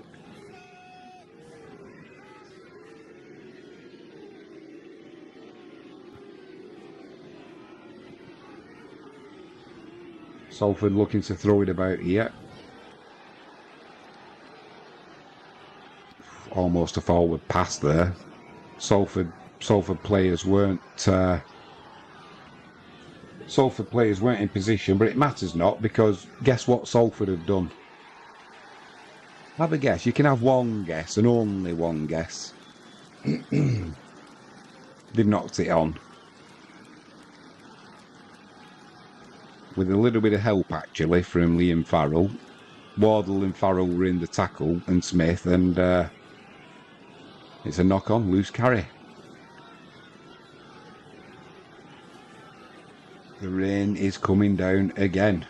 Salford looking to throw it about here. Almost a forward pass there. Salford players weren't in position, but it matters not, because guess what Salford have done? Have a guess. You can have one guess and only one guess. They've knocked it on. With a little bit of help, actually, from Liam Farrell. Wardle and Farrell were in the tackle, and Smith, and it's a knock-on, loose carry. The rain is coming down again.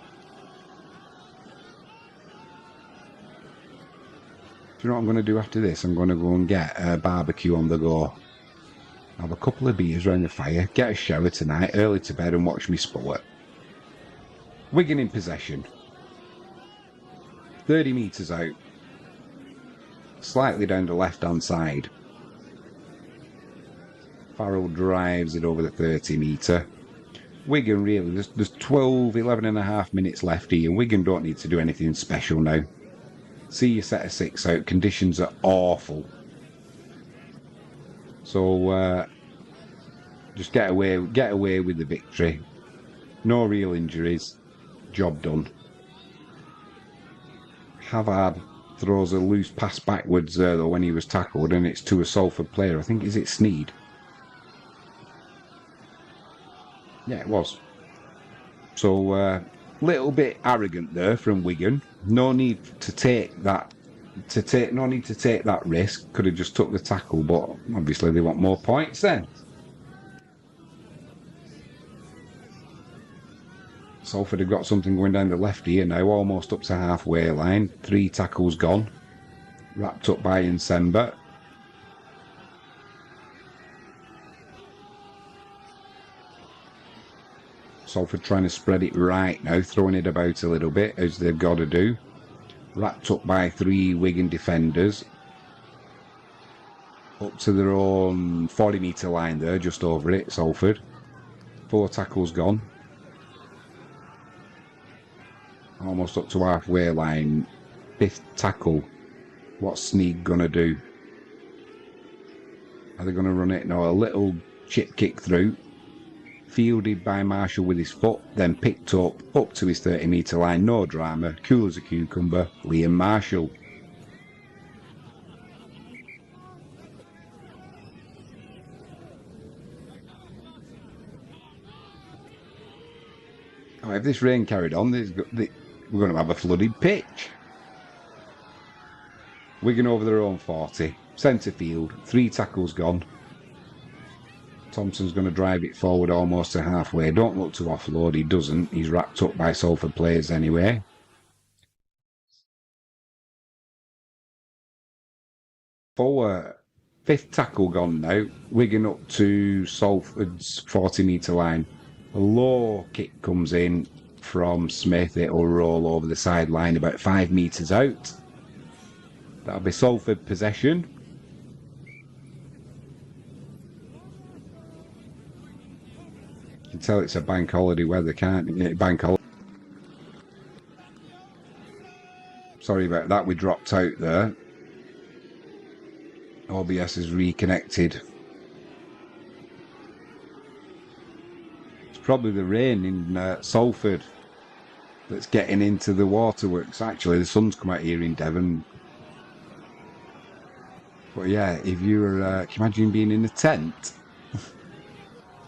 Do you know what I'm going to do after this? I'm going to go and get a barbecue on the go. Have a couple of beers around the fire, get a shower tonight, early to bed and watch me sport. Wigan in possession. 30 metres out. Slightly down the left-hand side. Farrell drives it over the 30 metre. Wigan really, there's 12, 11 and a half minutes left here. Wigan don't need to do anything special now. See you set a 6 out. Conditions are awful. So just get away with the victory. No real injuries. Job done. Havard throws a loose pass backwards there though when he was tackled, and it's to a Salford player. I think, is it Sneed? Yeah, it was. So little bit arrogant there from Wigan. No need to take that. No need to take that risk. Could have just took the tackle, but obviously they want more points then. Salford have got something going down the left here now, almost up to halfway line. 3 tackles gone. Wrapped up by Nsemba. Salford trying to spread it right now, throwing it about a little bit, as they've got to do. Wrapped up by 3 Wigan defenders. Up to their own 40 metre line there, just over it, Salford. 4 tackles gone. Almost up to halfway line. 5th tackle. What's Sneed going to do? Are they going to run it? No, a little chip kick through. Fielded by Marshall with his foot, then picked up to his 30 metre line. No drama, cool as a cucumber. Liam Marshall. Oh, if this rain carried on, we're going to have a flooded pitch. Wigan over their own 40. Centre field, 3 tackles gone. Thompson's going to drive it forward almost to halfway. Don't look to offload, he doesn't. He's wrapped up by Salford players anyway. Forward, 5th tackle gone now. Wigan up to Salford's 40 metre line. A low kick comes in from Smith. It'll roll over the sideline about 5 metres out. That'll be Salford possession. You can tell it's a bank holiday weather, can't you? Bank holiday. Sorry about that, we dropped out there. OBS is reconnected. It's probably the rain in Salford that's getting into the waterworks. Actually, the sun's come out here in Devon. But yeah, if you were, can you imagine being in a tent?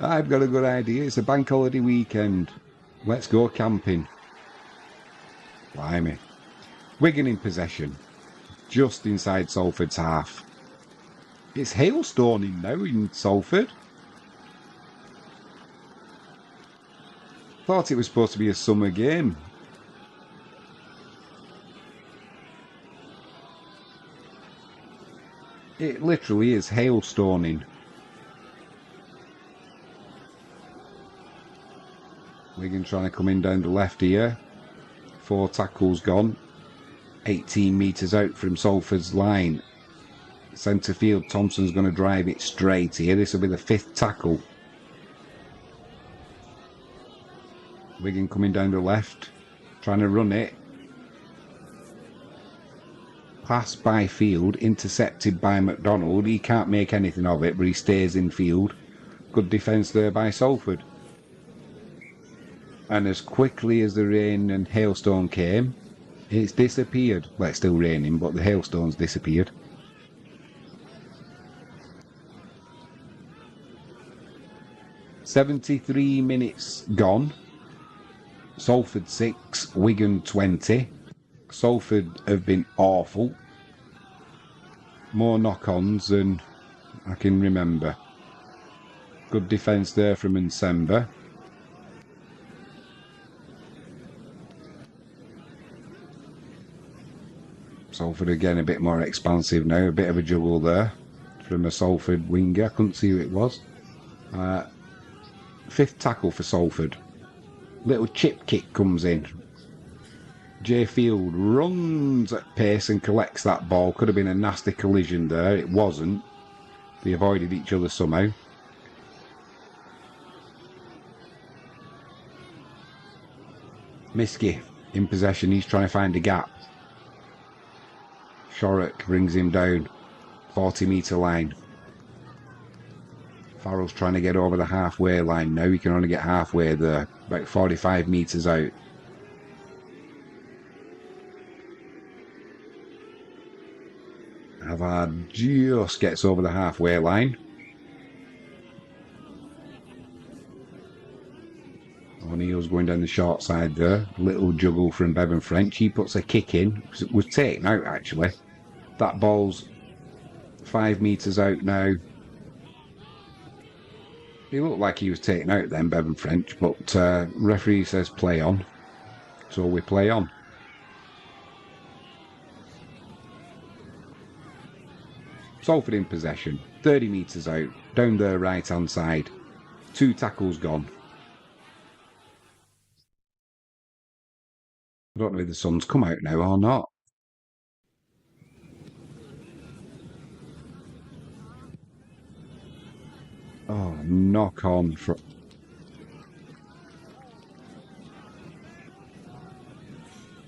I've got a good idea. It's a bank holiday weekend. Let's go camping. Blimey. Wigan in possession. Just inside Salford's half. It's hailstoning now in Salford. Thought it was supposed to be a summer game. It literally is hailstoning. Wigan trying to come in down the left here. 4 tackles gone. 18 metres out from Salford's line. Centre field, Thompson's going to drive it straight here. This will be the 5th tackle. Wigan coming down the left. Trying to run it. Pass by field, intercepted by McDonald. He can't make anything of it, but he stays in field. Good defence there by Salford. And as quickly as the rain and hailstone came, it's disappeared. Well, it's still raining, but the hailstone's disappeared. "73 minutes gone. Salford 6, Wigan 20. Salford have been awful. More knock-ons than I can remember. Good defence there from Nsemba. Salford again a bit more expansive now. A bit of a juggle there from a Salford winger. I couldn't see who it was. Fifth tackle for Salford. Little chip kick comes in. Jay Field runs at pace and collects that ball. Could have been a nasty collision there. It wasn't. They avoided each other somehow. Miski in possession. He's trying to find a gap. Shorrock brings him down. 40-metre line. Farrell's trying to get over the halfway line now. He can only get halfway there. About 45 metres out. Havard just gets over the halfway line. O'Neill's going down the short side there. Little juggle from Bevan French. He puts a kick in. It was taken out actually. That ball's 5 metres out now. He looked like he was taken out then, Bevan French, but referee says play on. So we play on. Salford in possession. 30 metres out. Down their right hand side. 2 tackles gone. I don't know if the sun's come out now or not. Oh, knock on.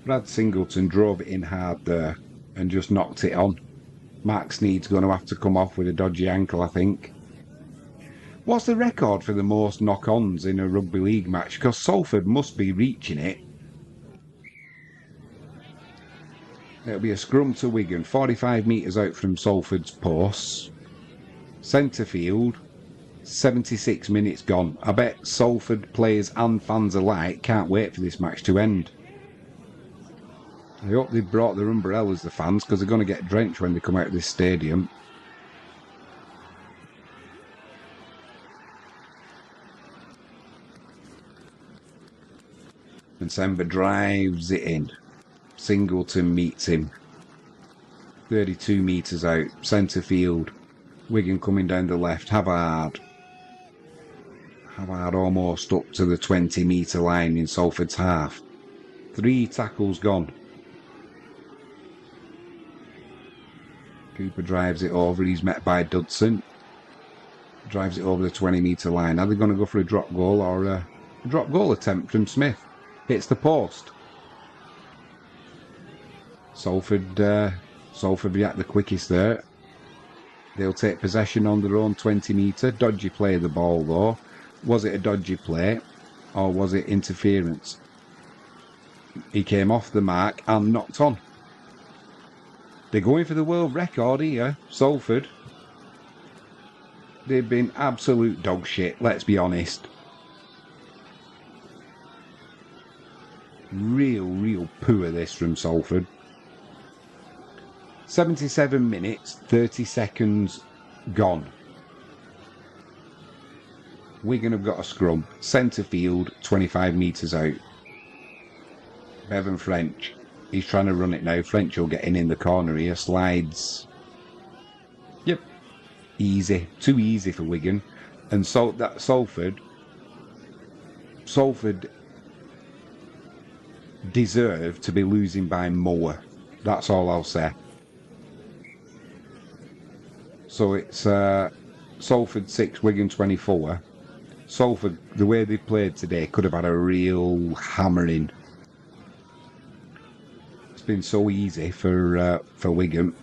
Brad Singleton drove it in hard there and just knocked it on. Mark Sneed's going to have to come off with a dodgy ankle, I think. What's the record for the most knock-ons in a rugby league match? Because Salford must be reaching it. It'll be a scrum to Wigan, 45 metres out from Salford's posts. Centre field, 76 minutes gone. I bet Salford players and fans alike can't wait for this match to end. I hope they brought their umbrellas, the fans, because they're going to get drenched when they come out of this stadium. And Sember drives it in. Singleton meets him. 32 metres out. Centre field. Wigan coming down the left. Havard almost up to the 20-metre line in Salford's half. 3 tackles gone. Cooper drives it over. He's met by Dudson. Drives it over the 20-metre line. Are they going to go for a drop goal or a drop goal attempt from Smith? Hits the post. Salford react the quickest there. They'll take possession on their own 20-metre. Dodgy play of the ball though. Was it a dodgy play or was it interference? He came off the mark and knocked on. They're going for the world record here, Salford. They've been absolute dog shit, let's be honest. Real poor this from Salford. 77 minutes, 30 seconds gone. Wigan have got a scrum. Centre field, 25 metres out. Bevan French. He's trying to run it now. French will get in the corner here. Slides. Yep. Easy. Too easy for Wigan. And so that Salford deserve to be losing by more. That's all I'll say. So it's Salford 6, Wigan 24. Salford, the way they played today, could have had a real hammering. It's been so easy for Wigan.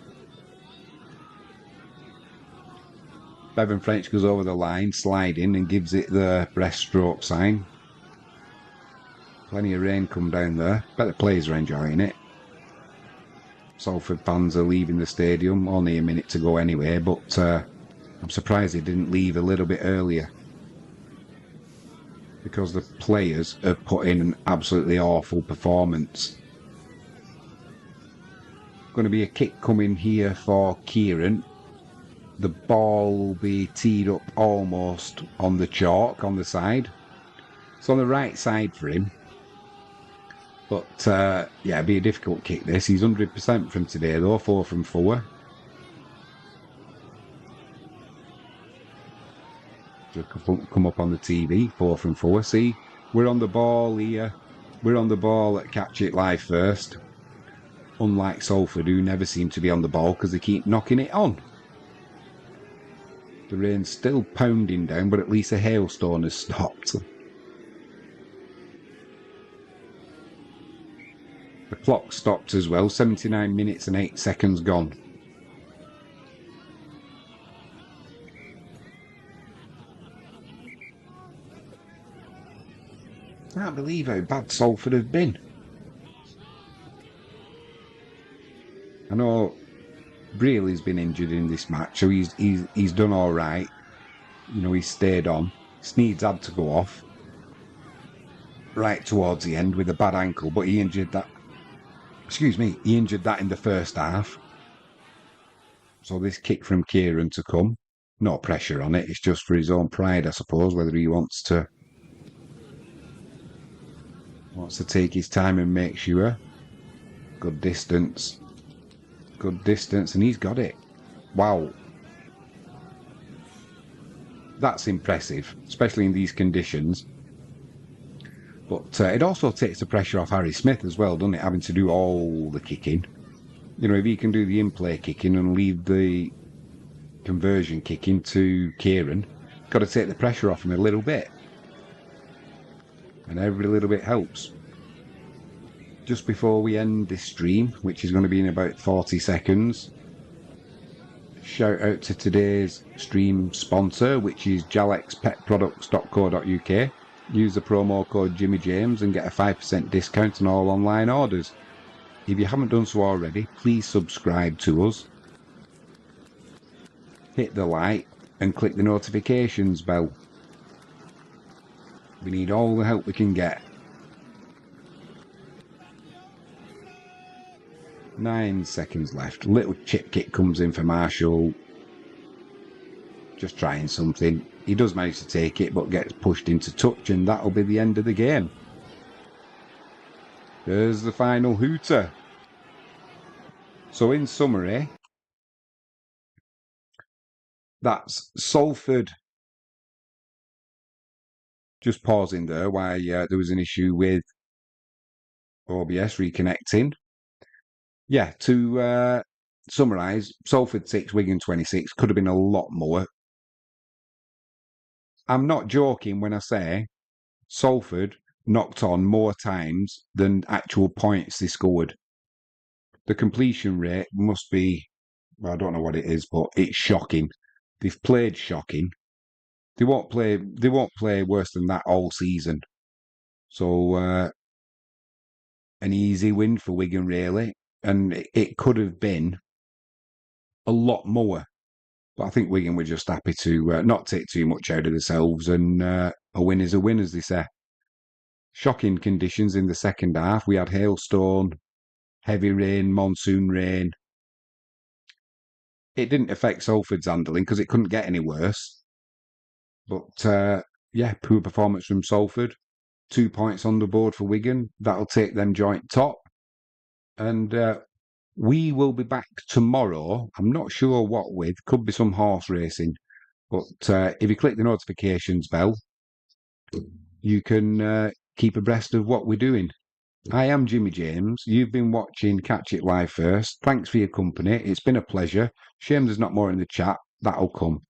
Bevan French goes over the line, sliding, and gives it the breaststroke sign. Plenty of rain come down there. Bet the players are enjoying it. Salford fans are leaving the stadium. Only a minute to go anyway, but I'm surprised they didn't leave a little bit earlier. Because the players have put in an absolutely awful performance. Going to be a kick coming here for Kieran. The ball will be teed up almost on the chalk on the side. It's on the right side for him. But yeah, it'd be a difficult kick this. He's 100% from today though, 4 from 4. Come up on the TV, 4 from 4. See, we're on the ball here. We're on the ball at Catch It Live first. Unlike Salford, who never seem to be on the ball because they keep knocking it on. The rain's still pounding down, but at least a hailstone has stopped. The clock stopped as well, 79 minutes and 8 seconds gone. I can't believe how bad Salford have been. I know Brealey's been injured in this match, so he's done all right. You know, he's stayed on. Sneed's had to go off right towards the end with a bad ankle, but he injured that. Excuse me, he injured that in the first half. So this kick from Kieran to come, no pressure on it. It's just for his own pride, I suppose, whether he wants to take his time and make sure. Good distance, and he's got it. Wow, that's impressive, especially in these conditions. But it also takes the pressure off Harry Smith as well, doesn't it? Having to do all the kicking. You know, if he can do the in-play kicking and leave the conversion kicking to Kieran, got to take the pressure off him a little bit. And every little bit helps. Just before we end this stream, which is going to be in about 40 seconds, shout out to today's stream sponsor, which is jalexpetproducts.co.uk. Use the promo code Jimmy James and get a 5% discount on all online orders. If you haven't done so already, please subscribe to us. Hit the like and click the notifications bell. We need all the help we can get. 9 seconds left. Little chip kick comes in for Marshall. Just trying something. He does manage to take it, but gets pushed into touch, and that'll be the end of the game. There's the final hooter. So in summary, that's Salford. Just pausing there while there was an issue with OBS reconnecting. Yeah, to summarise, Salford 6, Wigan 26. Could have been a lot more. I'm not joking when I say Salford knocked on more times than actual points they scored. The completion rate must be, well, I don't know what it is, but it's shocking. They've played shocking. They won't play worse than that all season. So an easy win for Wigan, really. And it could have been a lot more. But I think Wigan were just happy to not take too much out of themselves, and a win is a win, as they say. Shocking conditions in the second half. We had hailstone, heavy rain, monsoon rain. It didn't affect Salford's handling because it couldn't get any worse. But yeah, poor performance from Salford. 2 points on the board for Wigan. That'll take them joint top. And we will be back tomorrow. I'm not sure what with. Could be some horse racing. But if you click the notifications bell, you can keep abreast of what we're doing. I am Jimmy James. You've been watching Catch It Live First. Thanks for your company. It's been a pleasure. Shame there's not more in the chat. That'll come.